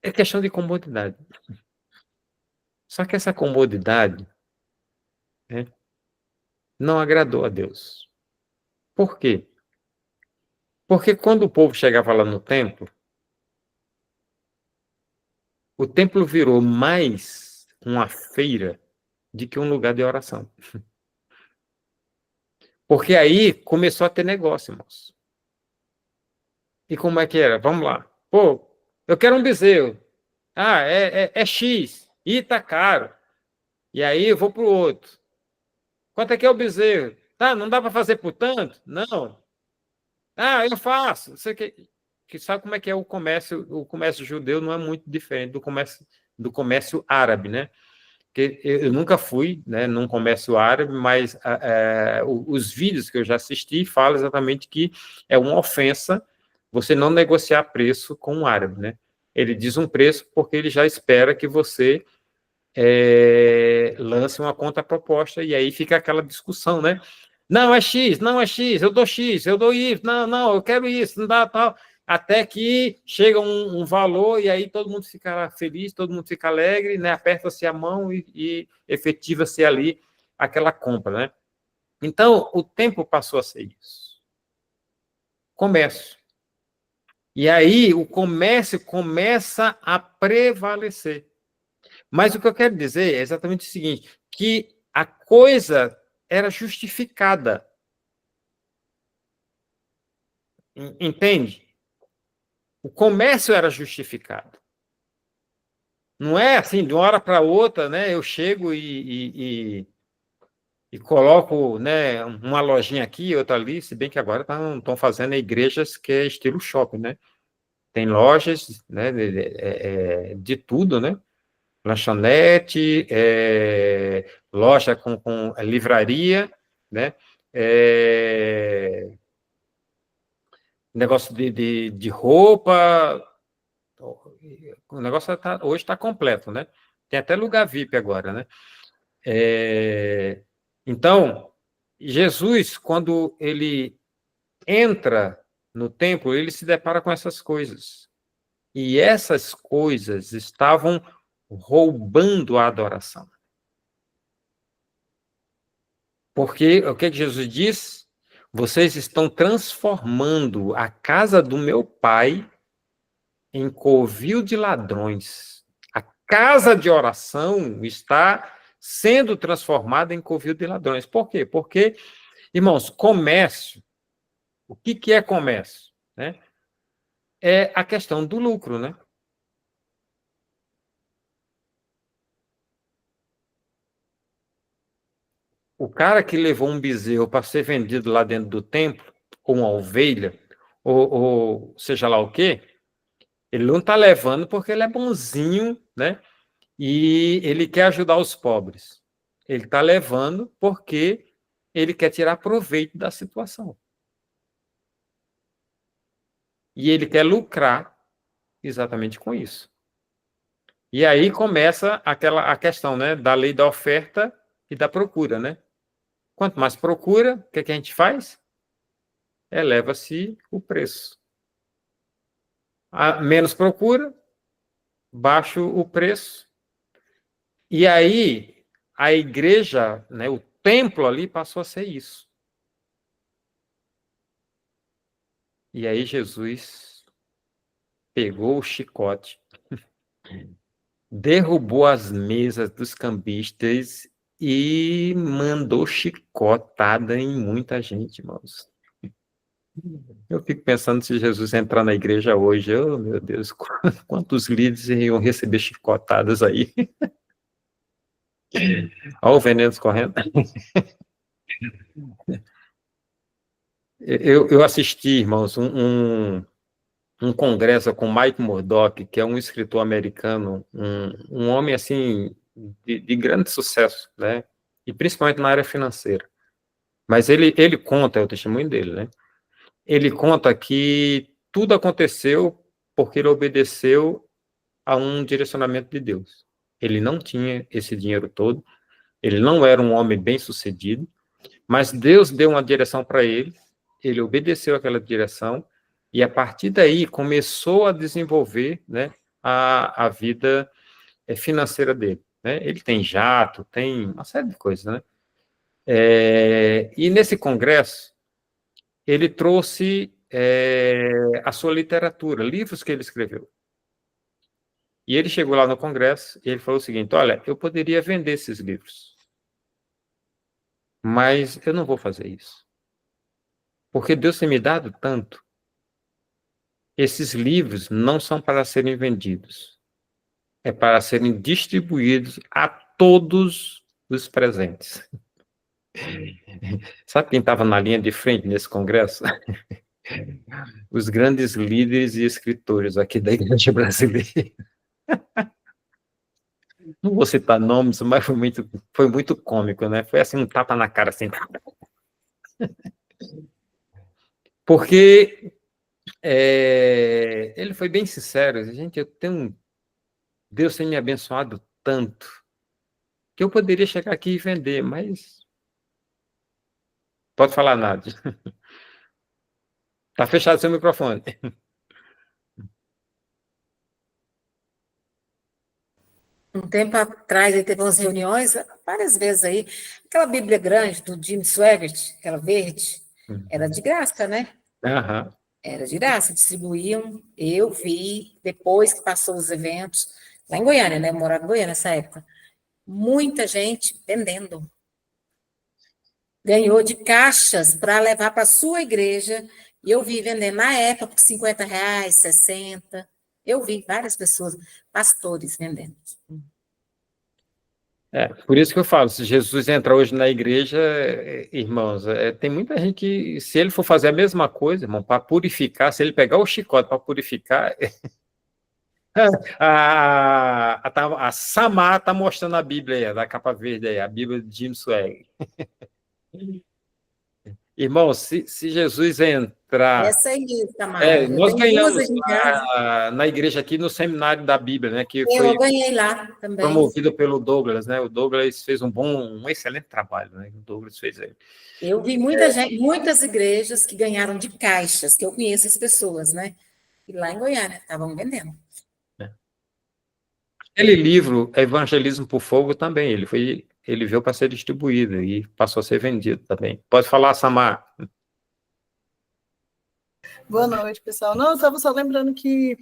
É questão de comodidade. Só que essa comodidade, né, não agradou a Deus. Por quê? Porque quando o povo chegava lá no templo, o templo virou mais uma feira do que um lugar de oração. Porque aí começou a ter negócio, irmãos. E como é que era? Vamos lá. Pô, eu quero um bezerro. Ah, é X. Ih, tá caro. E aí eu vou para o outro. Quanto é que é o bezerro? Tá, não dá para fazer por tanto? Não. Ah, eu faço. Você que sabe como é que é o comércio judeu não é muito diferente do comércio árabe, né? Que eu nunca fui, né, num comércio árabe, mas os vídeos que eu já assisti falam exatamente que é uma ofensa você não negociar preço com um árabe, né? Ele diz um preço porque ele já espera que você lance uma contraproposta e aí fica aquela discussão, né? Não é X, não é X, eu dou X, eu dou Y, não, eu quero isso, não dá tal. Até que chega um valor e aí todo mundo fica feliz, todo mundo fica alegre, né? Aperta-se a mão e efetiva-se ali aquela compra, né? Então, o tempo passou a ser isso. Comércio. E aí o comércio começa a prevalecer. Mas o que eu quero dizer é exatamente o seguinte, que a coisa era justificada. Entende? O comércio era justificado. Não é assim, de uma hora para outra, né? Eu chego e coloco, né, uma lojinha aqui, outra ali, se bem que agora estão fazendo igrejas que é estilo shopping, né? Tem lojas, né, de tudo, né? Lanchonete, loja com livraria, né? Negócio de roupa, o negócio hoje está completo, né? Tem até lugar VIP agora, né? Então, Jesus, quando ele entra no templo, ele se depara com essas coisas. E essas coisas estavam roubando a adoração. Porque o que Jesus diz? Vocês estão transformando a casa do meu pai em covil de ladrões. A casa de oração está sendo transformada em covil de ladrões. Por quê? Porque, irmãos, comércio, o que é comércio? Né? É a questão do lucro, né? O cara que levou um bezerro para ser vendido lá dentro do templo, ou uma ovelha, ou seja lá o quê, ele não está levando porque ele é bonzinho, né? E ele quer ajudar os pobres. Ele está levando porque ele quer tirar proveito da situação. E ele quer lucrar exatamente com isso. E aí começa a questão, né, da lei da oferta e da procura, né? Quanto mais procura, o que a gente faz? Eleva-se o preço. A menos procura, baixa o preço. E aí a igreja, né, o templo ali passou a ser isso. E aí Jesus pegou o chicote, derrubou as mesas dos cambistas e mandou chicotada em muita gente, irmãos. Eu fico pensando se Jesus entrar na igreja hoje, oh meu Deus, quantos líderes iriam receber chicotadas aí? Olha o veneno correndo. Eu assisti, irmãos, um congresso com Mike Murdock, que é um escritor americano, um homem assim de grande sucesso, né? E principalmente na área financeira. Mas ele conta, é o testemunho dele, né? Ele conta que tudo aconteceu porque ele obedeceu a um direcionamento de Deus. Ele não tinha esse dinheiro todo, ele não era um homem bem-sucedido, mas Deus deu uma direção para ele obedeceu aquela direção, e a partir daí começou a desenvolver, né, a vida financeira dele. Né? Ele tem jato, tem uma série de coisas. Né? E nesse congresso, ele trouxe a sua literatura, livros que ele escreveu. E ele chegou lá no congresso e ele falou o seguinte: olha, eu poderia vender esses livros, mas eu não vou fazer isso. Porque Deus tem me dado tanto. Esses livros não são para serem vendidos, é para serem distribuídos a todos os presentes. Sabe quem estava na linha de frente nesse congresso? Os grandes líderes e escritores aqui da Igreja Brasileira. Não vou citar nomes, mas foi muito cômico, né? Foi assim, um tapa na cara, assim. Porque ele foi bem sincero. Gente, Deus tem me abençoado tanto que eu poderia chegar aqui e vender, mas pode falar nada. Está fechado seu microfone. Um tempo atrás, ele teve umas reuniões, várias vezes aí, aquela Bíblia grande do Jim Swaggart, aquela verde, era de graça, né? Uhum. Era de graça, distribuíam, eu vi, depois que passou os eventos, lá em Goiânia, né? Eu morava em Goiânia nessa época, muita gente vendendo. Ganhou de caixas para levar para a sua igreja, e eu vi vendendo na época por R$50, 60. Eu vi várias pessoas, pastores vendendo. Por isso que eu falo, se Jesus entrar hoje na igreja, irmãos, tem muita gente que, se ele for fazer a mesma coisa, irmão, para purificar, se ele pegar o chicote para purificar, a Samar está mostrando a Bíblia aí, da capa verde aí, a Bíblia de Jim Swag. Irmão, se Jesus entrar... Essa aí, Tamara. nós ganhamos na igreja aqui no seminário da Bíblia, né? Que foi eu ganhei lá também. Promovido pelo Douglas, né? O Douglas fez um excelente trabalho, né? O Douglas fez aí. Eu vi muitas igrejas que ganharam de caixas, que eu conheço as pessoas, né? E lá em Goiânia estavam vendendo. Aquele livro, Evangelismo por Fogo, também, ele veio para ser distribuído e passou a ser vendido também. Pode falar, Samar. Boa noite, pessoal. Não, eu estava só lembrando que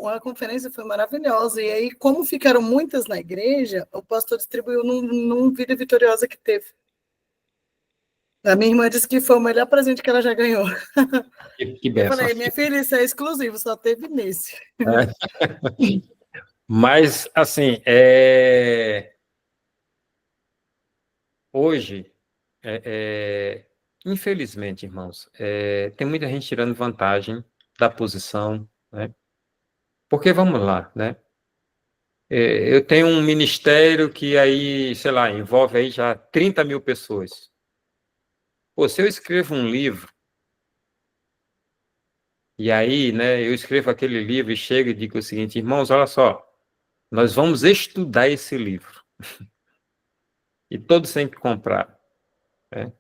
A conferência foi maravilhosa. E aí, como ficaram muitas na igreja, o pastor distribuiu num Vida Vitoriosa que teve. A minha irmã disse que foi o melhor presente que ela já ganhou. Que Eu benção. falei, minha filha, isso é exclusivo, só teve nesse. Mas, assim, hoje, infelizmente, irmãos, tem muita gente tirando vantagem da posição, né? Porque, vamos lá, né? Eu tenho um ministério que aí, sei lá, envolve aí já 30 mil pessoas. Pô, se eu escrevo um livro, e aí, né, eu escrevo aquele livro e chego e digo o seguinte, irmãos, olha só, nós vamos estudar esse livro. E todos têm que comprar, né?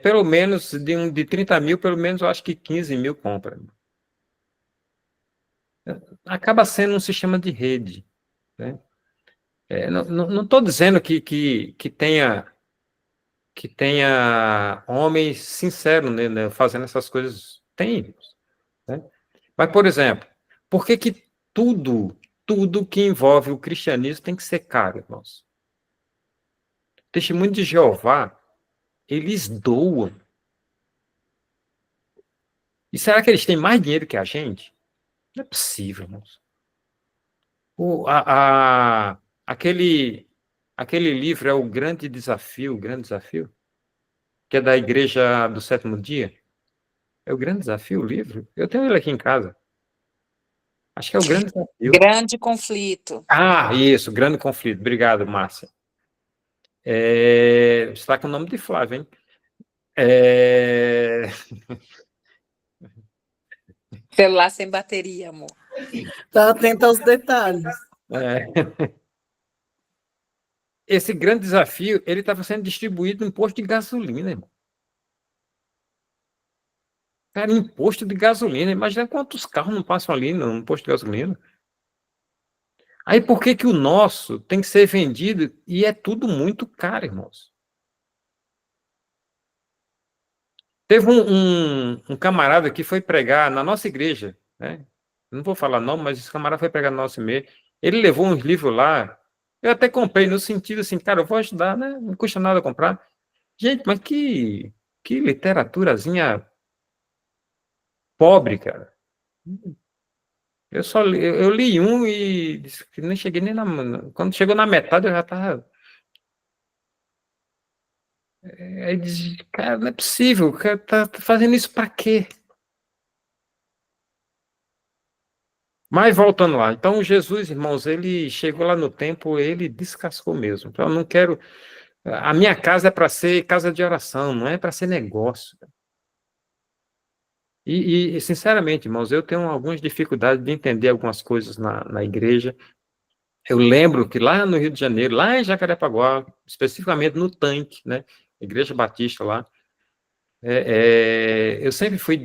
Pelo menos, de 30 mil, pelo menos eu acho que 15 mil compram. Acaba sendo um sistema de rede, né? Não estou dizendo que tenha homens sinceros, né, fazendo essas coisas. Tem, né? Mas, por exemplo, por que que tudo que envolve o cristianismo tem que ser caro, irmãos? Testemunho de Jeová, eles doam. E será que eles têm mais dinheiro que a gente? Não é possível, irmãos. Aquele livro é o grande desafio, que é da Igreja do Sétimo Dia. É o grande desafio, o livro. Eu tenho ele aqui em casa. Acho que é o grande desafio. Grande conflito. Ah, isso, grande conflito. Obrigado, Márcia. Está com o nome de Flávio, hein? Celular sem bateria, amor. Está atento aos detalhes. Esse grande desafio, ele estava sendo distribuído no posto de gasolina, irmão. Cara, imposto de gasolina. Imagina quantos carros não passam ali no posto de gasolina. Aí por que que o nosso tem que ser vendido e é tudo muito caro, irmãos? Teve um camarada que foi pregar na nossa igreja, né? Não vou falar nome, mas esse camarada foi pregar no nosso meio. Ele levou uns livros lá. Eu até comprei no sentido assim, cara, eu vou ajudar, né? Não custa nada comprar. Gente, mas que literaturazinha pobre, cara. Eu li um e nem cheguei nem quando chegou na metade eu já estava. Aí diz, cara, não é possível, o cara tá fazendo isso para quê? Mas voltando lá, então Jesus, irmãos, ele chegou lá no templo, ele descascou mesmo. Então, eu não quero. A minha casa é para ser casa de oração, não é para ser negócio. Sinceramente, irmãos, eu tenho algumas dificuldades de entender algumas coisas na igreja. Eu lembro que lá no Rio de Janeiro, lá em Jacarepaguá, especificamente no Tanque, né, Igreja Batista lá, eu sempre fui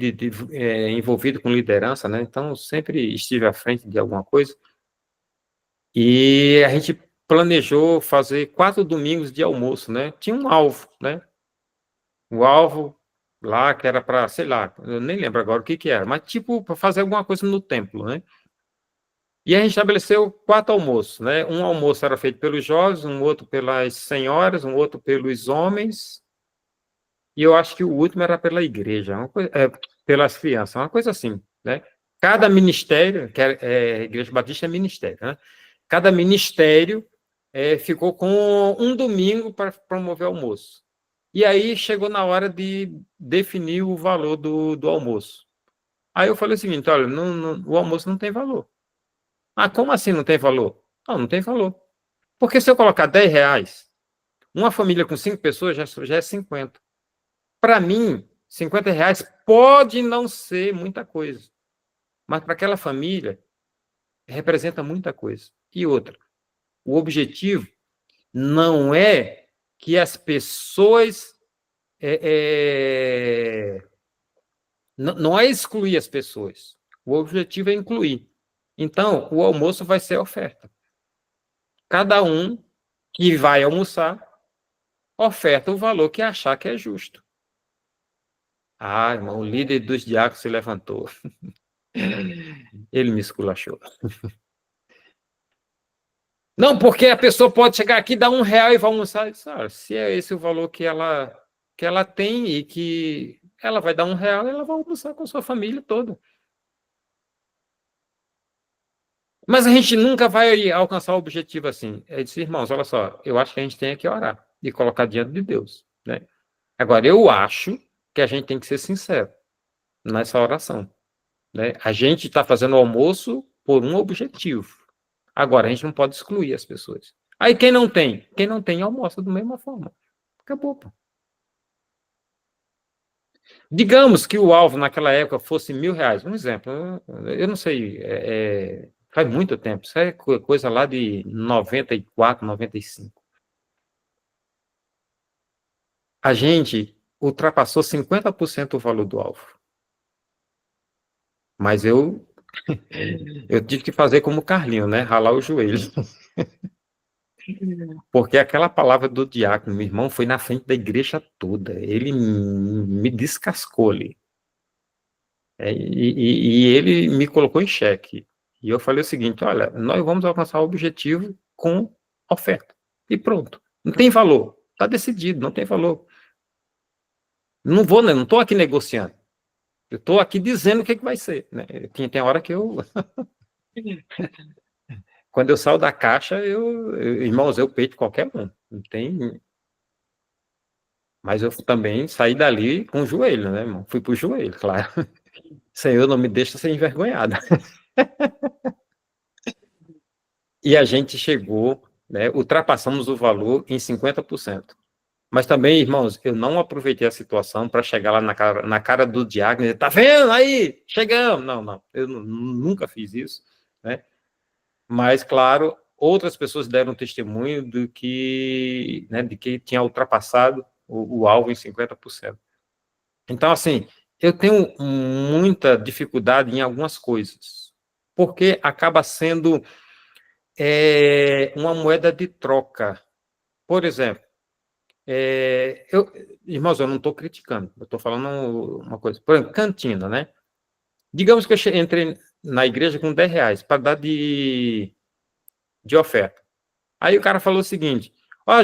envolvido com liderança, né, então sempre estive à frente de alguma coisa, e a gente planejou fazer 4 domingos de almoço, né, tinha um alvo, né, o alvo lá que era para, sei lá, eu nem lembro agora o que que era, mas tipo, para fazer alguma coisa no templo, né. E a gente estabeleceu 4 almoços, né? Um almoço era feito pelos jovens, um outro pelas senhoras, um outro pelos homens, e eu acho que o último era pela igreja, pelas crianças, uma coisa assim, né? Cada ministério, que Igreja Batista é ministério, né? Cada ministério ficou com um domingo para promover o almoço. E aí chegou na hora de definir o valor do almoço. Aí eu falei o seguinte, olha, o almoço não tem valor. Ah, como assim não tem valor? Não tem valor. Porque se eu colocar R$ 10, uma família com 5 pessoas já é 50. Para mim, R$ 50 pode não ser muita coisa. Mas para aquela família, representa muita coisa. E outra, o objetivo não é que as pessoas... não é excluir as pessoas. O objetivo é incluir. Então, o almoço vai ser oferta. Cada um que vai almoçar oferta o valor que achar que é justo. Ah, irmão, o líder dos diáconos se levantou. Ele me esculachou. Não, porque a pessoa pode chegar aqui, dar R$ 1 e vai almoçar. Disse, se é esse o valor que ela tem e que ela vai dar R$ 1, ela vai almoçar com a sua família toda. Mas a gente nunca vai alcançar o objetivo assim. Eu disse, irmãos, olha só, eu acho que a gente tem que orar e colocar diante de Deus, né? Agora, eu acho que a gente tem que ser sincero nessa oração, né? A gente está fazendo o almoço por um objetivo. Agora, a gente não pode excluir as pessoas. Aí, quem não tem, almoça da mesma forma. Acabou, pô. Digamos que o alvo naquela época fosse R$ 1.000. Um exemplo, eu não sei, faz muito tempo, isso é coisa lá de 94, 95. A gente ultrapassou 50% o valor do alvo. Mas eu tive que fazer como o Carlinho, né? Ralar o joelho. Porque aquela palavra do diácono, meu irmão, foi na frente da igreja toda. Ele me descascou ali. E ele me colocou em xeque. E eu falei o seguinte, olha, nós vamos alcançar o objetivo com oferta. E pronto. Não tem valor. Está decidido, não tem valor. Não vou, né? Não estou aqui negociando. Eu estou aqui dizendo o que vai ser. Né? Tem hora que eu... Quando eu saio da caixa, irmãos, eu peito qualquer um. Não tem... Mas eu também saí dali com o joelho, né, irmão? Fui pro joelho, claro. Senhor, não me deixa ser envergonhada. E a gente chegou, né, ultrapassamos o valor em 50%. Mas também, irmãos, eu não aproveitei a situação para chegar lá na cara do diácono e dizer, tá vendo aí? Chegamos. Não, eu nunca fiz isso, né? Mas, claro, outras pessoas deram testemunho de que tinha ultrapassado o alvo em 50%. Então, assim, eu tenho muita dificuldade em algumas coisas, porque acaba sendo uma moeda de troca. Por exemplo, irmãos, eu não estou criticando, eu estou falando uma coisa. Por exemplo, cantina, né? Digamos que eu entrei na igreja com R$ 10 para dar de oferta. Aí o cara falou o seguinte,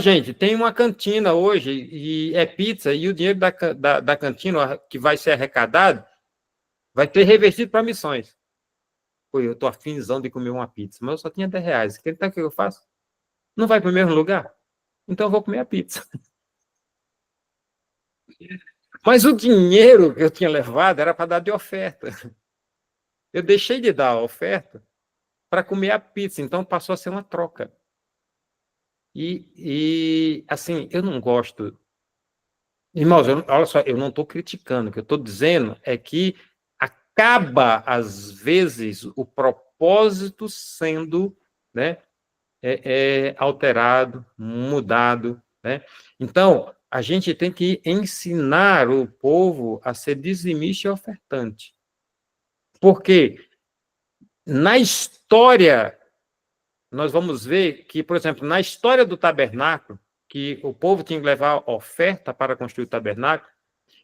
gente, tem uma cantina hoje e é pizza e o dinheiro da cantina que vai ser arrecadado vai ser revertido para missões. Pô, eu estou afinzão de comer uma pizza, mas eu só tinha R$ 10. Então, o que eu faço? Não vai para o mesmo lugar? Então eu vou comer a pizza. Mas o dinheiro que eu tinha levado era para dar de oferta. Eu deixei de dar a oferta para comer a pizza, então passou a ser uma troca. E assim, eu não gosto. Irmãos, olha só, eu não estou criticando, o que eu estou dizendo é que acaba, às vezes, o propósito sendo, né, alterado, mudado, né? Então, a gente tem que ensinar o povo a ser dizimista e ofertante. Porque na história, nós vamos ver que, por exemplo, na história do tabernáculo, que o povo tinha que levar oferta para construir o tabernáculo,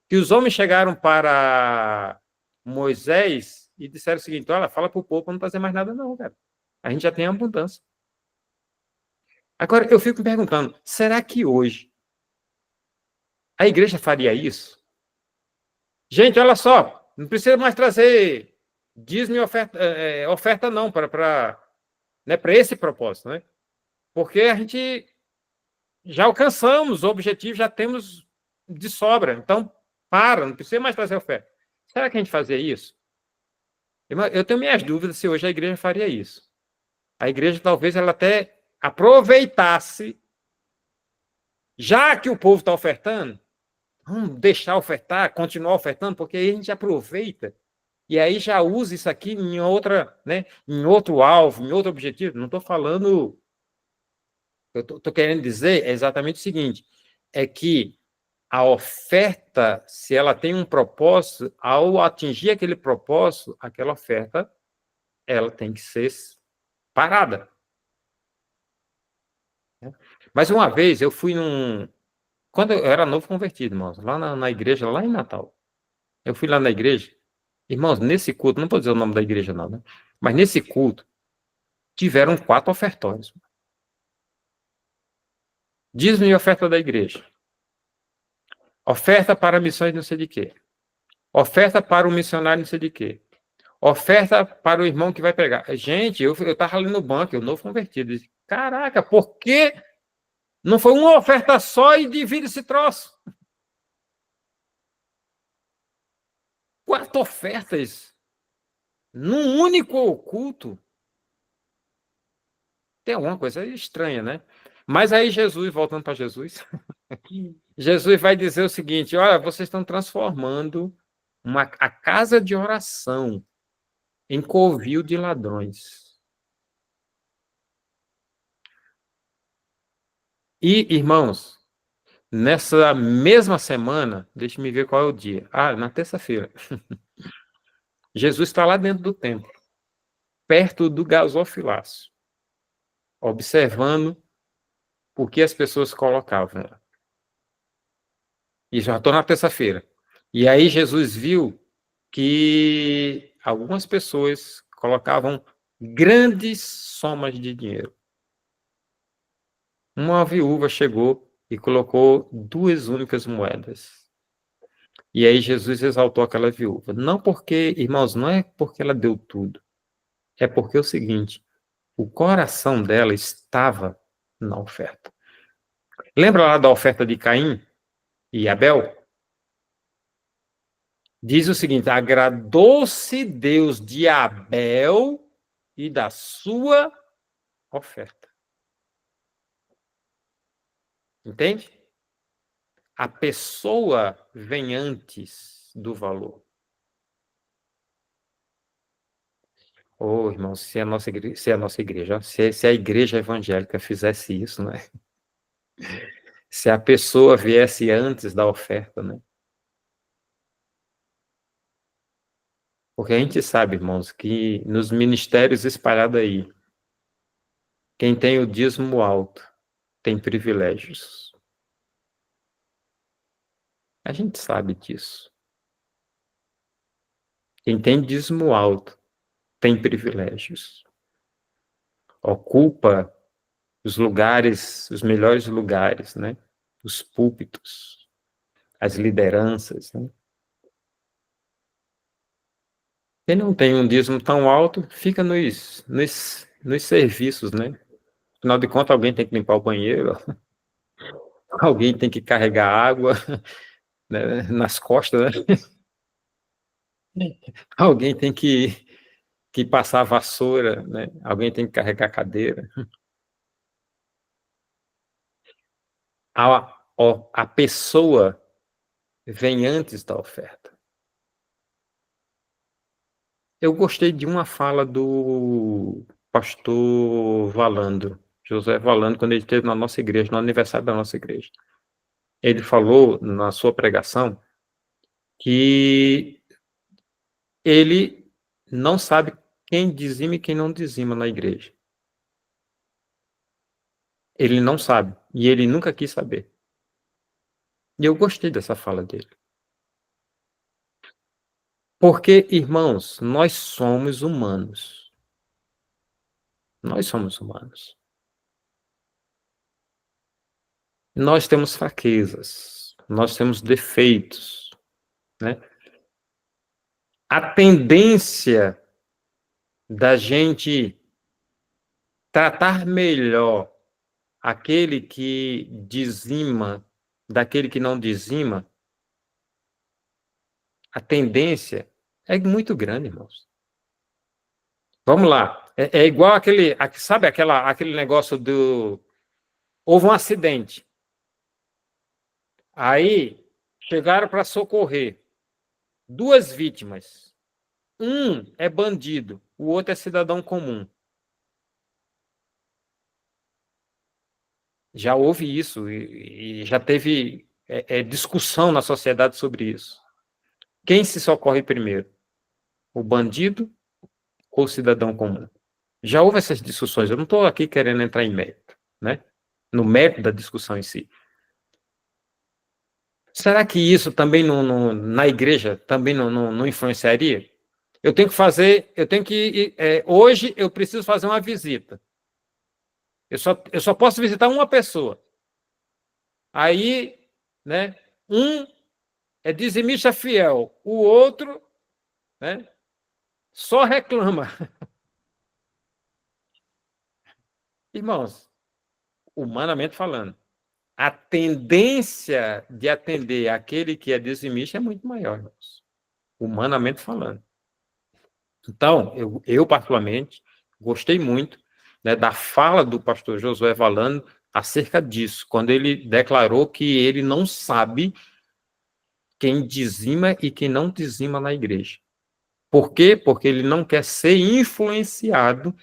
que os homens chegaram para Moisés e disseram o seguinte, olha, fala para o povo para não fazer mais nada não, cara. A gente já tem abundância. Agora, eu fico me perguntando, será que hoje a igreja faria isso? Gente, olha só, não precisa mais trazer dízimo e oferta não, para esse propósito, né? Porque a gente já alcançamos o objetivo, já temos de sobra. Então, não precisa mais trazer oferta. Será que a gente fazia isso? Eu tenho minhas dúvidas se hoje a igreja faria isso. A igreja talvez ela até aproveitasse, já que o povo está ofertando, vamos deixar ofertar, continuar ofertando, porque aí a gente aproveita e aí já usa isso aqui em outra, né, em outro alvo, em outro objetivo. Não estou falando... Eu estou querendo dizer exatamente o seguinte, é que a oferta, se ela tem um propósito, ao atingir aquele propósito, aquela oferta, ela tem que ser parada. Mas uma vez eu fui quando eu era novo convertido, irmãos, lá na igreja, lá em Natal. Eu fui lá na igreja, irmãos, nesse culto, não vou dizer o nome da igreja não, né? Mas nesse culto, tiveram 4 ofertórios. Dízimo e oferta da igreja. Oferta para missões não sei de quê. Oferta para o missionário não sei de quê. Oferta para o irmão que vai pregar. Gente, eu estava ali no banco, eu novo convertido. Eu disse, caraca, por que não foi uma oferta só e divide esse troço? 4 ofertas num único culto. Tem alguma coisa estranha, né? Mas aí Jesus, voltando para Jesus, Jesus vai dizer o seguinte, olha, vocês estão transformando a casa de oração em covil de ladrões. E, irmãos, nessa mesma semana, deixe-me ver qual é o dia. Na terça-feira. Jesus está lá dentro do templo, perto do gasofilácio, observando o que as pessoas colocavam. E já estou na terça-feira. E aí Jesus viu que algumas pessoas colocavam grandes somas de dinheiro. Uma viúva chegou e colocou 2 únicas moedas. E aí Jesus exaltou aquela viúva. Não porque, irmãos, não é porque ela deu tudo. É porque é o seguinte, o coração dela estava na oferta. Lembra lá da oferta de Caim e Abel? Diz o seguinte, agradou-se Deus de Abel e da sua oferta. Entende? A pessoa vem antes do valor. Irmão, se a igreja evangélica fizesse isso, né? Se a pessoa viesse antes da oferta, né? Porque a gente sabe, irmãos, que nos ministérios espalhados aí, quem tem o dízimo alto tem privilégios. A gente sabe disso. Quem tem dízimo alto tem privilégios. Ocupa os lugares, os melhores lugares, né? Os púlpitos, as lideranças, né? Quem não tem um dízimo tão alto, fica nos serviços, né? Afinal de contas, alguém tem que limpar o banheiro, alguém tem que carregar água, né, nas costas, né? Alguém tem que passar a vassoura, né? Alguém tem que carregar a cadeira. A pessoa vem antes da oferta. Eu gostei de uma fala do pastor Valando, José Valando, quando ele esteve na nossa igreja, no aniversário da nossa igreja. Ele falou na sua pregação que ele não sabe quem dizima e quem não dizima na igreja. Ele não sabe, e ele nunca quis saber. E eu gostei dessa fala dele. Porque, irmãos, nós somos humanos. Nós somos humanos. Nós temos fraquezas, nós temos defeitos, né? A tendência da gente tratar melhor aquele que dizima daquele que não dizima, a tendência é muito grande, irmãos. Vamos lá. É igual sabe aquele negócio do... Houve um acidente. Aí, chegaram para socorrer 2 vítimas. Um é bandido, o outro é cidadão comum. Já houve isso e já teve discussão na sociedade sobre isso. Quem se socorre primeiro? O bandido ou o cidadão comum? Já houve essas discussões, eu não estou aqui querendo entrar em mérito, né? No mérito da discussão em si. Será que isso também na igreja também não influenciaria? hoje eu preciso fazer uma visita. Eu só posso visitar uma pessoa. Aí, né, um é dizimista fiel, o outro, né, só reclama. Irmãos, humanamente falando, a tendência de atender aquele que é dizimista é muito maior, irmãos, humanamente falando. Então, eu particularmente, gostei muito, né, da fala do pastor Josué Valando acerca disso, quando ele declarou que ele não sabe quem dizima e quem não dizima na igreja. Por quê? Porque ele não quer ser influenciado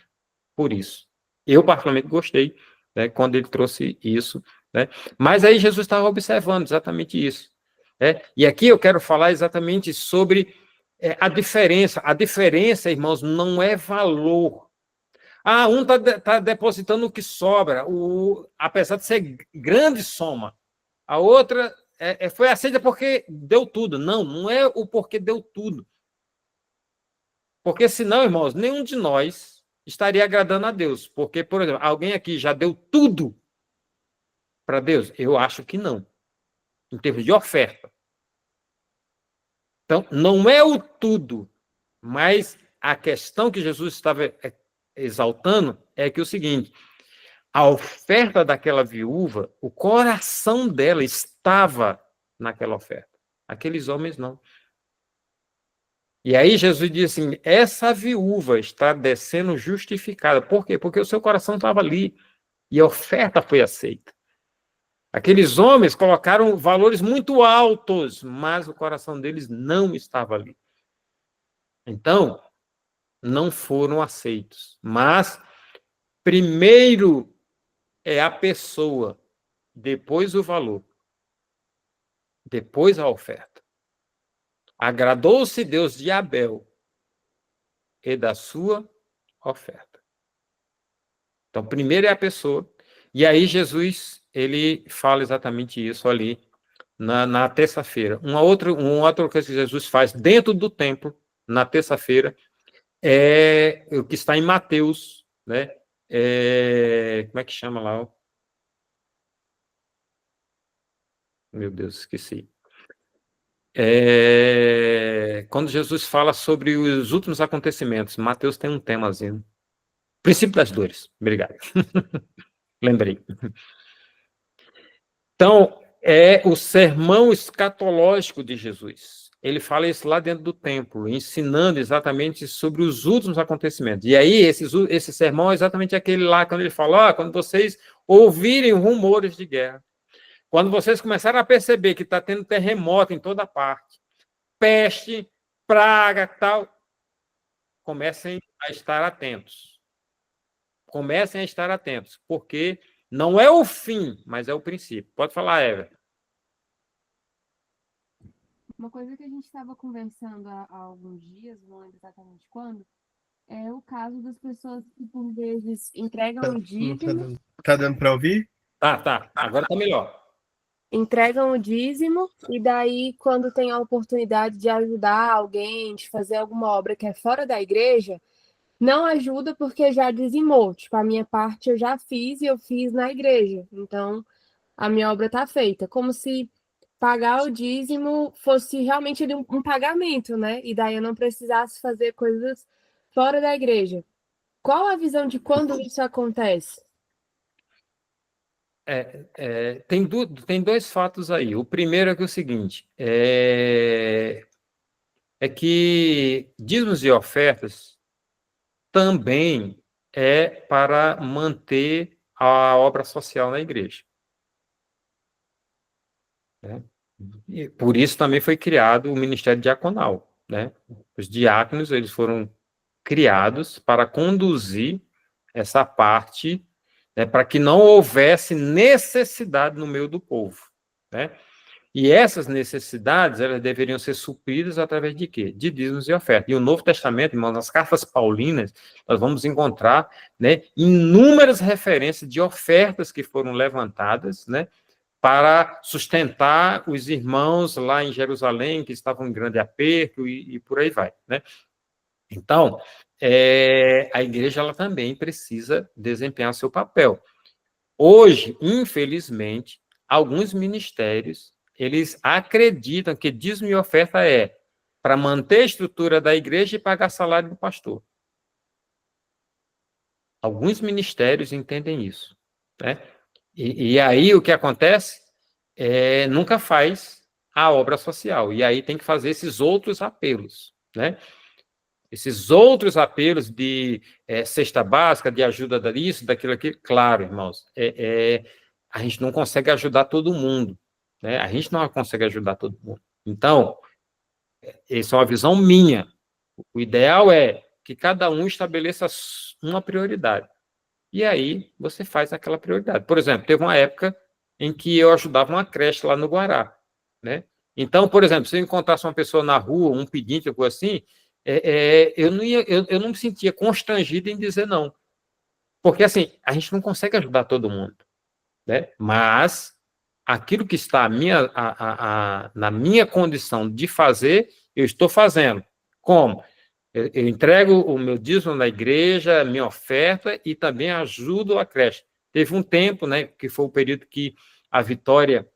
por isso. Eu, particularmente, gostei, né, quando ele trouxe isso, né? Mas aí Jesus estava observando exatamente isso, né? E aqui eu quero falar exatamente sobre a diferença. A diferença, irmãos, não é valor. Um está depositando o que sobra, apesar de ser grande soma. A outra foi aceita porque deu tudo. Não é o porquê deu tudo. Porque senão, irmãos, nenhum de nós estaria agradando a Deus. Porque, por exemplo, alguém aqui já deu tudo para Deus? Eu acho que não. Em termos de oferta. Então, não é o tudo, mas a questão que Jesus estava exaltando é que o seguinte: a oferta daquela viúva, o coração dela estava naquela oferta. Aqueles homens não. E aí Jesus diz assim: essa viúva está descendo justificada. Por quê? Porque o seu coração estava ali e a oferta foi aceita. Aqueles homens colocaram valores muito altos, mas o coração deles não estava ali. Então, não foram aceitos. Mas, primeiro é a pessoa, depois o valor, depois a oferta. Agradou-se Deus de Abel e da sua oferta. Então, primeiro é a pessoa. E aí Jesus, ele fala exatamente isso ali na terça-feira. Uma outra coisa que Jesus faz dentro do templo, na terça-feira, é o que está em Mateus, né? Como é que chama lá? Meu Deus, esqueci. Quando Jesus fala sobre os últimos acontecimentos, Mateus tem um temazinho. Princípio das dores. Obrigado. Lembrei. Então, é o sermão escatológico de Jesus. Ele fala isso lá dentro do templo, ensinando exatamente sobre os últimos acontecimentos. E aí, esse sermão é exatamente aquele lá, quando ele fala: quando vocês ouvirem rumores de guerra, quando vocês começarem a perceber que está tendo terremoto em toda parte, peste, praga, tal, comecem a estar atentos. Comecem a estar atentos, porque não é o fim, mas é o princípio. Pode falar, Eva. Uma coisa que a gente estava conversando há alguns dias, não lembro exatamente quando, é o caso das pessoas que, por vezes, entregam o dízimo. Tá dando para ouvir? Tá. Agora tá melhor. Entregam o dízimo e daí, quando tem a oportunidade de ajudar alguém, de fazer alguma obra que é fora da igreja, não ajuda porque já dizimou. Tipo, a minha parte eu já fiz e eu fiz na igreja. Então, a minha obra está feita. Como se pagar o dízimo fosse realmente um pagamento, né? E daí eu não precisasse fazer coisas fora da igreja. Qual a visão de quando isso acontece? Tem dois fatos aí. O primeiro é que é o seguinte: é que dízimos e ofertas também é para manter a obra social na igreja. Né? E por isso também foi criado o Ministério Diaconal. Né? Os diáconos, eles foram criados para conduzir essa parte, né, para que não houvesse necessidade no meio do povo. Né? E essas necessidades, elas deveriam ser supridas através de quê? De dízimos e ofertas. E o Novo Testamento, irmãos, nas cartas paulinas, nós vamos encontrar, né, inúmeras referências de ofertas que foram levantadas, né, para sustentar os irmãos lá em Jerusalém, que estavam em grande aperto, e por aí vai. Né? Então, a igreja ela também precisa desempenhar seu papel. Hoje, infelizmente, alguns ministérios, eles acreditam que dízimo e oferta é para manter a estrutura da igreja e pagar salário do pastor. Alguns ministérios entendem isso, né? E aí o que acontece nunca faz a obra social. E aí tem que fazer esses outros apelos, né? Esses outros apelos de cesta básica, de ajuda disso, daquilo aqui. Claro, irmãos, a gente não consegue ajudar todo mundo, né? A gente não consegue ajudar todo mundo. Então, essa é uma visão minha. O ideal é que cada um estabeleça uma prioridade. E aí você faz aquela prioridade. Por exemplo, teve uma época em que eu ajudava uma creche lá no Guará, né? Então, por exemplo, se eu encontrasse uma pessoa na rua, um pedinte, ou coisa assim, eu não me sentia constrangido em dizer não. Porque, assim, a gente não consegue ajudar todo mundo, né? Mas aquilo que está na minha condição de fazer, eu estou fazendo. Como? Eu entrego o meu dízimo na igreja, minha oferta, e também ajudo a creche. Teve um tempo, né, que foi o período que a Vitória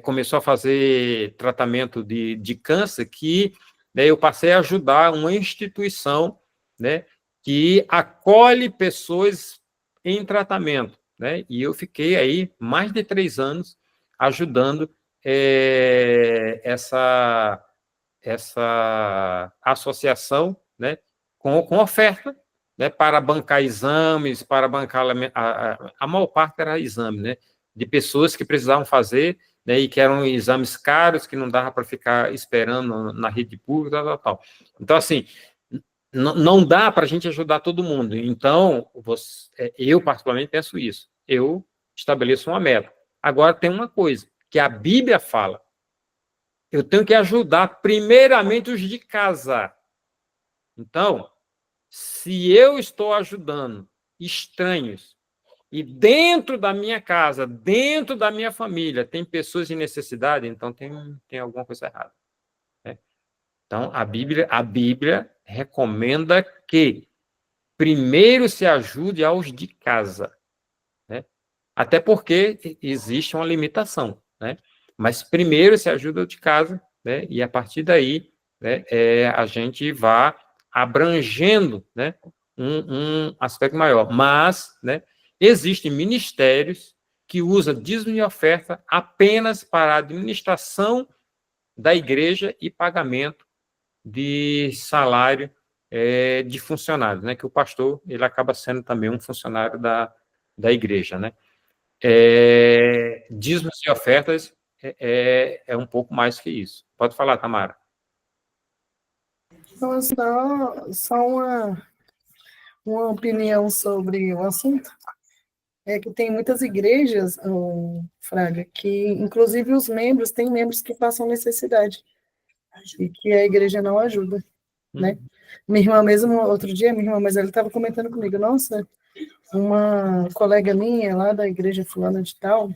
começou a fazer tratamento de câncer, que eu passei a ajudar uma instituição, né, que acolhe pessoas em tratamento, né, e eu fiquei aí mais de 3 anos ajudando essa associação, né, com oferta, né, para bancar exames, para bancar a maior parte era exame, né, de pessoas que precisavam fazer, né, e que eram exames caros, que não dava para ficar esperando na rede pública, tal. Então, assim, não dá para a gente ajudar todo mundo. Então, eu particularmente penso isso. Eu estabeleço uma meta. Agora, tem uma coisa que a Bíblia fala: eu tenho que ajudar primeiramente os de casa. Então, se eu estou ajudando estranhos e dentro da minha casa, dentro da minha família, tem pessoas em necessidade, então tem alguma coisa errada, né? Então, a Bíblia recomenda que primeiro se ajude aos de casa, né? Até porque existe uma limitação, né? Mas primeiro se ajuda aos de casa, né? E a partir daí, né, a gente vai abrangendo, né, um aspecto maior. Mas, né, existem ministérios que usam dízimo e oferta apenas para a administração da igreja e pagamento de salário de funcionários, né? Que o pastor ele acaba sendo também um funcionário da igreja, né? Dízimos e ofertas é um pouco mais que isso. Pode falar, Tamara. Então, só uma opinião sobre o assunto. É que tem muitas igrejas, Fraga, que inclusive os membros, tem membros que passam necessidade e que a igreja não ajuda, né? Minha irmã mesmo, outro dia, minha irmã, mas ela estava comentando comigo, nossa, uma colega minha lá da igreja fulana de tal,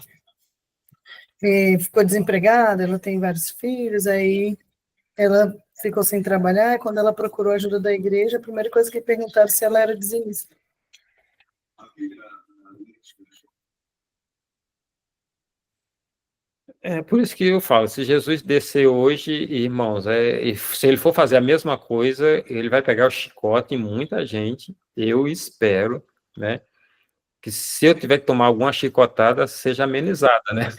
ficou desempregada, ela tem vários filhos, aí ela ficou sem trabalhar, e quando ela procurou a ajuda da igreja, a primeira coisa que perguntaram se ela era dizimista. É por isso que eu falo, se Jesus descer hoje, irmãos, se ele for fazer a mesma coisa, ele vai pegar o chicote em muita gente, eu espero, né, que se eu tiver que tomar alguma chicotada, seja amenizada, né?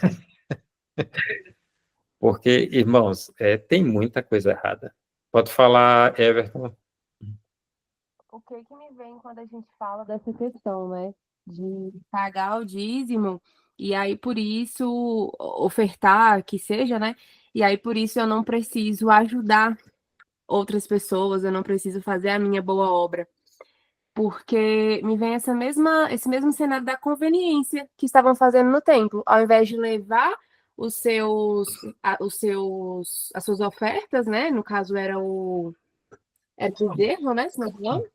Porque, irmãos, tem muita coisa errada. Pode falar, Everton. O que me vem quando a gente fala dessa questão, né? De pagar o dízimo e aí por isso ofertar, que seja, né? E aí por isso eu não preciso ajudar outras pessoas, eu não preciso fazer a minha boa obra. Porque me vem esse mesmo cenário da conveniência que estavam fazendo no templo. Ao invés de levar as suas ofertas, né? No caso era o bezerro, né? Se não me engano,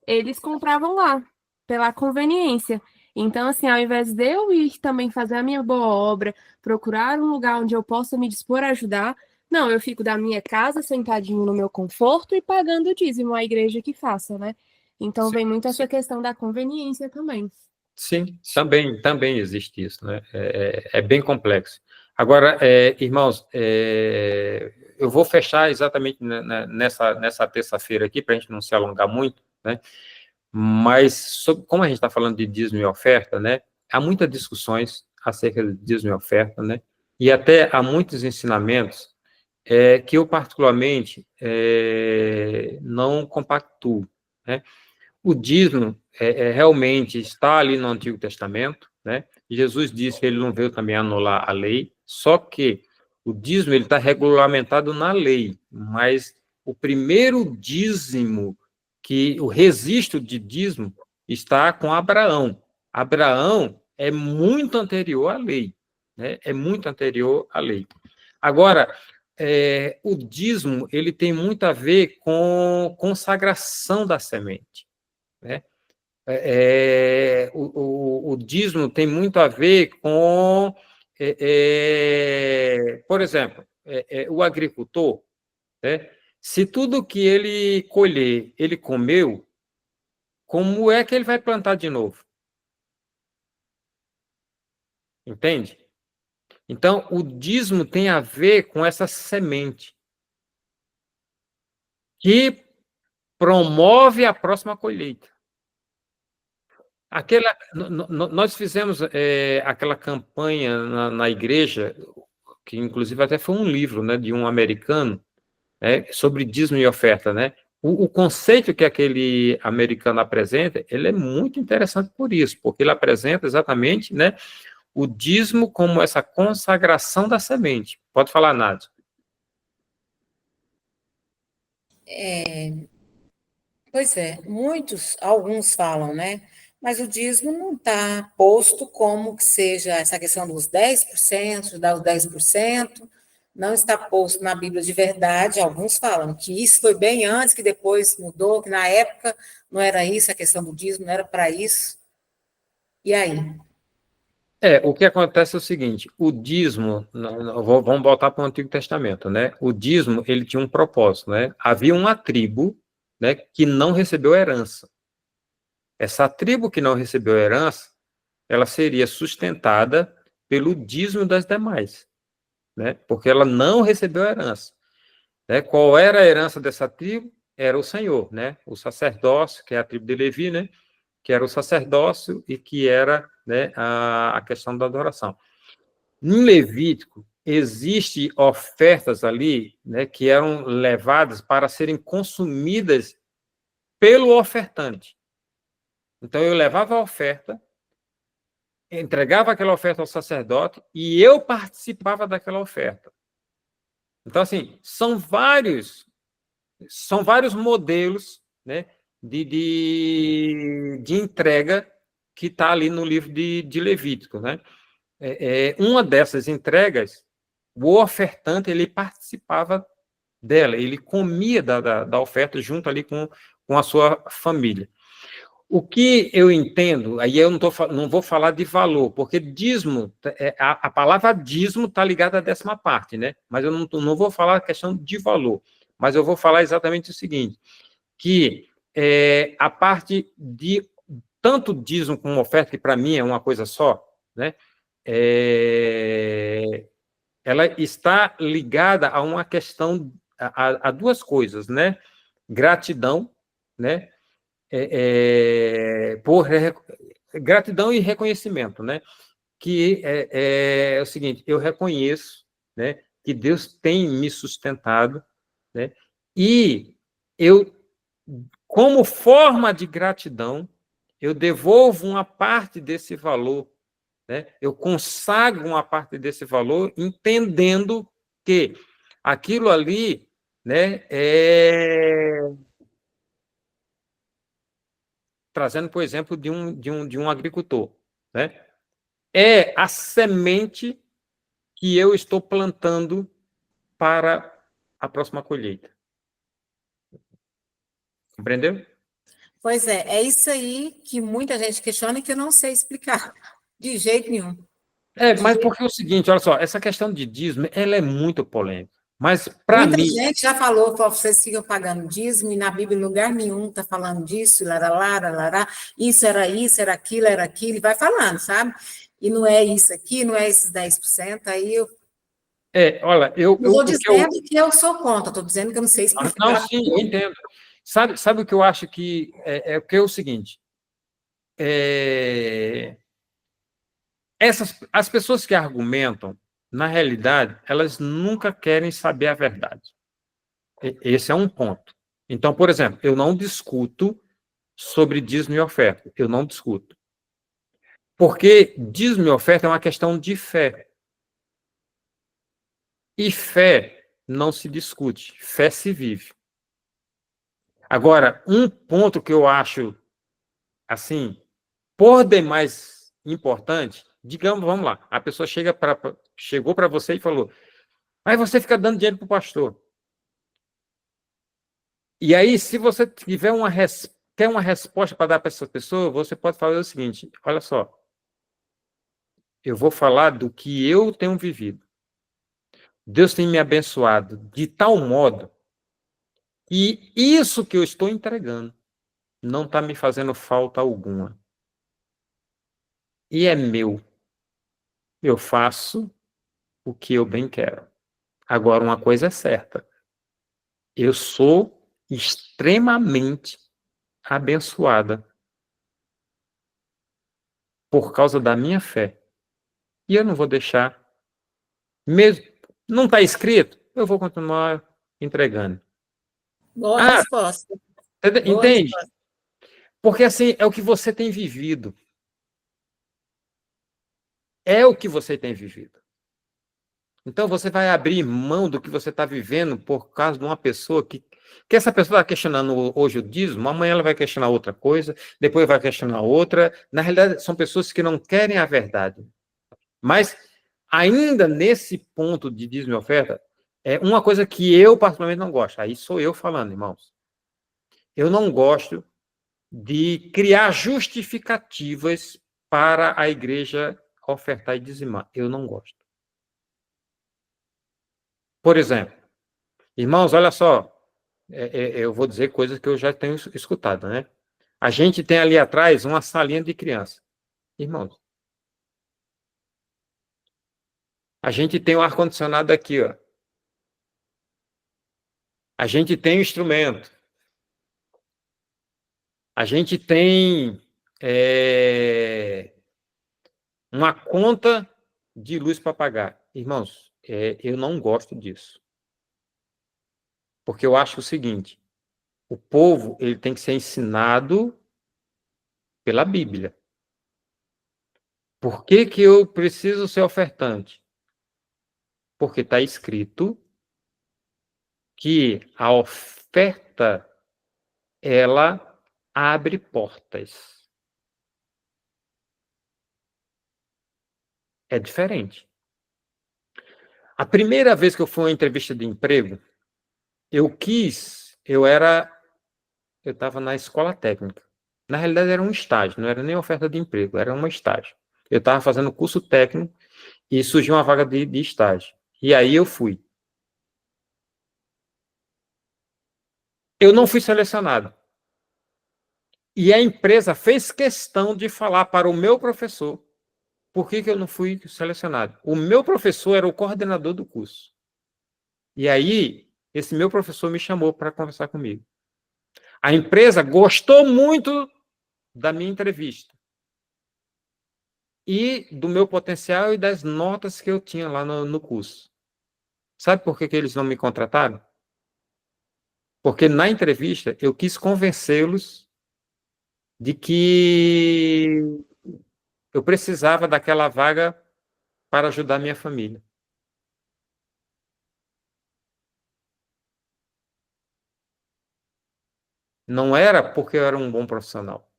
eles compravam lá, pela conveniência. Então, assim, ao invés de eu ir também fazer a minha boa obra, procurar um lugar onde eu possa me dispor a ajudar, Não, eu fico da minha casa, sentadinho no meu conforto e pagando o dízimo, a igreja que faça, né? Então Sim, vem muito essa sim. questão da conveniência também. Sim, também existe isso, né? É bem complexo. Agora, irmãos, eu vou fechar exatamente nessa terça-feira aqui, para a gente não se alongar muito, né? Mas, como a gente está falando de dízimo e oferta, né? Há muitas discussões acerca de dízimo e oferta, né? E até há muitos ensinamentos que eu, particularmente, não compactuo, né? O dízimo realmente está ali no Antigo Testamento, né? Jesus disse que ele não veio também anular a lei, só que o dízimo ele está regulamentado na lei, mas o primeiro dízimo, o registro de dízimo, está com Abraão. Abraão é muito anterior à lei, né? É muito anterior à lei. Agora, o dízimo ele tem muito a ver com consagração da semente, né? O dízimo tem muito a ver com, por exemplo, o agricultor, né? Se tudo que ele colher, ele comeu, como é que ele vai plantar de novo? Entende? Então, o dízimo tem a ver com essa semente que promove a próxima colheita. Nós fizemos aquela campanha na igreja, que inclusive até foi um livro, né, de um americano, sobre dízimo e oferta, né? O conceito que aquele americano apresenta, ele é muito interessante por isso, porque ele apresenta exatamente, né, o dízimo como essa consagração da semente. Pode falar, Nádia. Pois é, alguns falam, né? Mas o dízimo não está posto como que seja essa questão dos 10%, de dar os 10%, não está posto na Bíblia de verdade. Alguns falam que isso foi bem antes, que depois mudou, que na época não era isso, a questão do dízimo não era para isso. E aí? O que acontece é o seguinte, o dízimo, vamos voltar para o Antigo Testamento, né? O dízimo, ele tinha um propósito, né? Havia uma tribo, né, que não recebeu herança. Essa tribo que não recebeu herança, ela seria sustentada pelo dízimo das demais, né? Porque ela não recebeu herança, né? Qual era a herança dessa tribo? Era o Senhor, né? O sacerdócio, que é a tribo de Levi, né? Que era o sacerdócio e que era, né, a questão da adoração. Em Levítico, existem ofertas ali, né, que eram levadas para serem consumidas pelo ofertante. Então, eu levava a oferta, entregava aquela oferta ao sacerdote e eu participava daquela oferta. Então, assim, são vários modelos, né, de entrega que está ali no livro de Levítico, né? Uma dessas entregas, o ofertante ele participava dela, ele comia da oferta junto ali com a sua família. O que eu entendo, aí eu não vou falar de valor, porque dízimo, a palavra dízimo está ligada à 10ª parte, né? Mas eu não vou falar a questão de valor, mas eu vou falar exatamente o seguinte, que a parte de tanto dízimo como oferta, que para mim é uma coisa só, né? Ela está ligada a uma questão, a duas coisas, né? Gratidão, né? Gratidão e reconhecimento, né? Que é o seguinte, eu reconheço, né, que Deus tem me sustentado, né? E eu, como forma de gratidão, eu devolvo uma parte desse valor, né? Eu consagro uma parte desse valor, entendendo que aquilo ali, né, trazendo, por exemplo, de um agricultor, né? É a semente que eu estou plantando para a próxima colheita. Compreendeu? Pois é isso aí que muita gente questiona e que eu não sei explicar de jeito nenhum. Mas porque é o seguinte, olha só, essa questão de dízimo, ela é muito polêmica, Mas, para Muita mim, gente já falou, vocês ficam pagando dízimo, e na Bíblia, em lugar nenhum, está falando disso, larará, larará, isso, era aquilo, e vai falando, sabe? E não é isso aqui, não é esses 10%, aí eu olha, não estou o que eu... dizendo que eu sou contra, estou dizendo que eu não sei Não, explicar. sim, eu entendo. Sabe o que eu acho que que é o seguinte, as pessoas que argumentam, na realidade, elas nunca querem saber a verdade. Esse é um ponto. Então, por exemplo, eu não discuto sobre dízimo e oferta. Eu não discuto. Porque dízimo e oferta é uma questão de fé. E fé não se discute, fé se vive. Agora, um ponto que eu acho, assim, por demais importante, digamos, vamos lá, a pessoa chegou para você e falou, mas você fica dando dinheiro para o pastor. E aí, se você tiver quer uma resposta para dar para essa pessoa, você pode fazer o seguinte, olha só, eu vou falar do que eu tenho vivido. Deus tem me abençoado de tal modo, e isso que eu estou entregando não está me fazendo falta alguma. E é meu. Eu faço o que eu bem quero. Agora, uma coisa é certa. Eu sou extremamente abençoada por causa da minha fé. E eu não vou deixar, mesmo não está escrito, eu vou continuar entregando. Boa Ah, resposta. Boa entende? resposta. Porque assim é o que você tem vivido. É o que você tem vivido. Então você vai abrir mão do que você está vivendo por causa de uma pessoa que essa pessoa está questionando hoje o dízimo, amanhã ela vai questionar outra coisa, depois vai questionar outra. Na realidade, são pessoas que não querem a verdade. Mas, ainda nesse ponto de dízimo e oferta, é uma coisa que eu, particularmente, não gosto. Aí sou eu falando, irmãos. Eu não gosto de criar justificativas para a igreja ofertar e dizimar. Eu não gosto. Por exemplo, irmãos, olha só, eu vou dizer coisas que eu já tenho escutado, né? A gente tem ali atrás uma salinha de criança. Irmãos, a gente tem um ar-condicionado aqui, ó. A gente tem um instrumento. A gente tem uma conta de luz para pagar. Irmãos, eu não gosto disso. Porque eu acho o seguinte, o povo ele tem que ser ensinado pela Bíblia. Por que que eu preciso ser ofertante? Porque está escrito que a oferta, ela abre portas. É diferente. A primeira vez que eu fui a uma entrevista de emprego, eu estava na escola técnica. Na realidade, era um estágio, não era nem oferta de emprego, era um estágio. Eu estava fazendo curso técnico e surgiu uma vaga de estágio. E aí eu fui. Eu não fui selecionado. E a empresa fez questão de falar para o meu professor por que eu não fui selecionado. O meu professor era o coordenador do curso. E aí, esse meu professor me chamou para conversar comigo. A empresa gostou muito da minha entrevista e do meu potencial e das notas que eu tinha lá no curso. Sabe por que eles não me contrataram? Porque na entrevista eu quis convencê-los de que eu precisava daquela vaga para ajudar minha família. Não era porque eu era um bom profissional.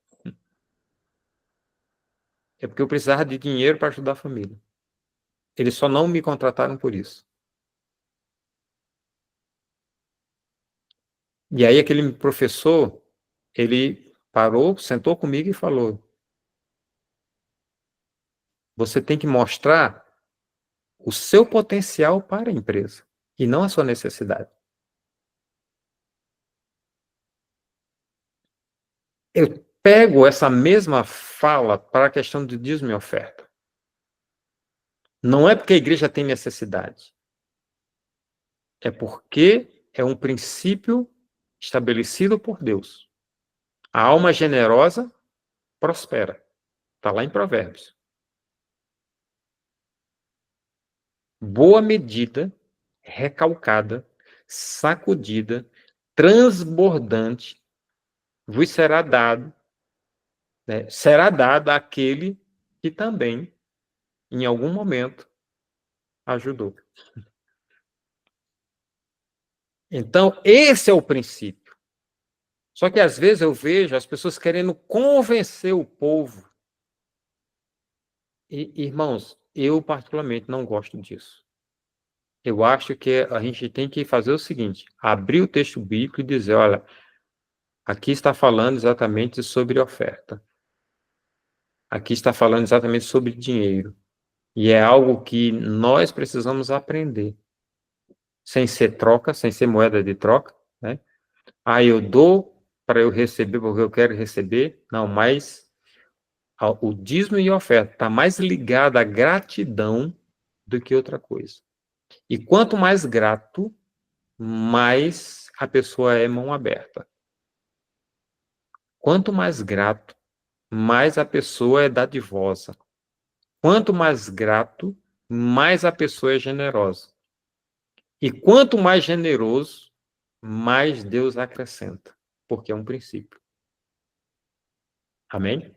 É porque eu precisava de dinheiro para ajudar a família. Eles só não me contrataram por isso. E aí aquele professor, ele parou, sentou comigo e falou: você tem que mostrar o seu potencial para a empresa. e não a sua necessidade. Eu pego essa mesma fala para a questão de dízimo e oferta. Não é porque a igreja tem necessidade. É porque é um princípio estabelecido por Deus. A alma generosa prospera. Está lá em Provérbios. Boa medida, recalcada, sacudida, transbordante, vos será dado, né? Será dado àquele que também, em algum momento, ajudou. Então, esse é o princípio. Só que, às vezes, eu vejo as pessoas querendo convencer o povo. E, irmãos, eu, particularmente, não gosto disso. Eu acho que a gente tem que fazer o seguinte, abrir o texto bíblico e dizer, olha, aqui está falando exatamente sobre oferta. Aqui está falando exatamente sobre dinheiro. E é algo que nós precisamos aprender. Sem ser troca, sem ser moeda de troca, né? Ah, eu dou para eu receber porque eu quero receber. Não, mas o dízimo e a oferta está mais ligado à gratidão do que outra coisa. E quanto mais grato, mais a pessoa é mão aberta. Quanto mais grato, mais a pessoa é dadivosa. Quanto mais grato, mais a pessoa é generosa. E quanto mais generoso, mais Deus acrescenta, porque é um princípio. Amém?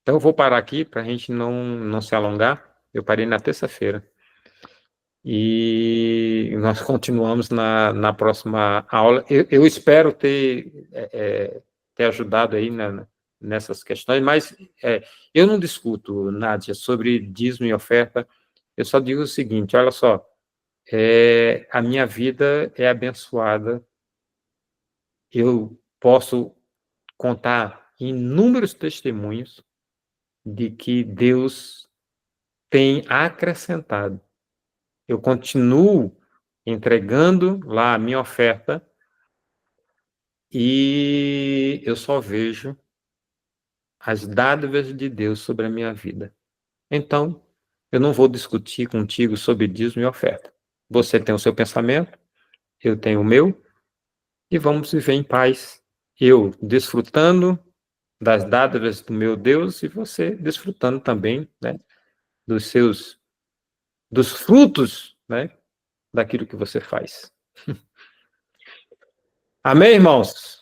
Então eu vou parar aqui para a gente não se alongar. Eu parei na terça-feira. E nós continuamos na próxima aula. Eu espero ter ajudado aí nessas questões, mas eu não discuto, Nádia, sobre dízimo e oferta. Eu só digo o seguinte, olha só, a minha vida é abençoada. Eu posso contar inúmeros testemunhos de que Deus tem acrescentado. Eu continuo entregando lá a minha oferta e eu só vejo as dádivas de Deus sobre a minha vida. Então, eu não vou discutir contigo sobre dízimo e oferta. Você tem o seu pensamento, eu tenho o meu, e vamos viver em paz. Eu desfrutando das dádivas do meu Deus e você desfrutando também, né, dos frutos, né, daquilo que você faz. Amém, irmãos?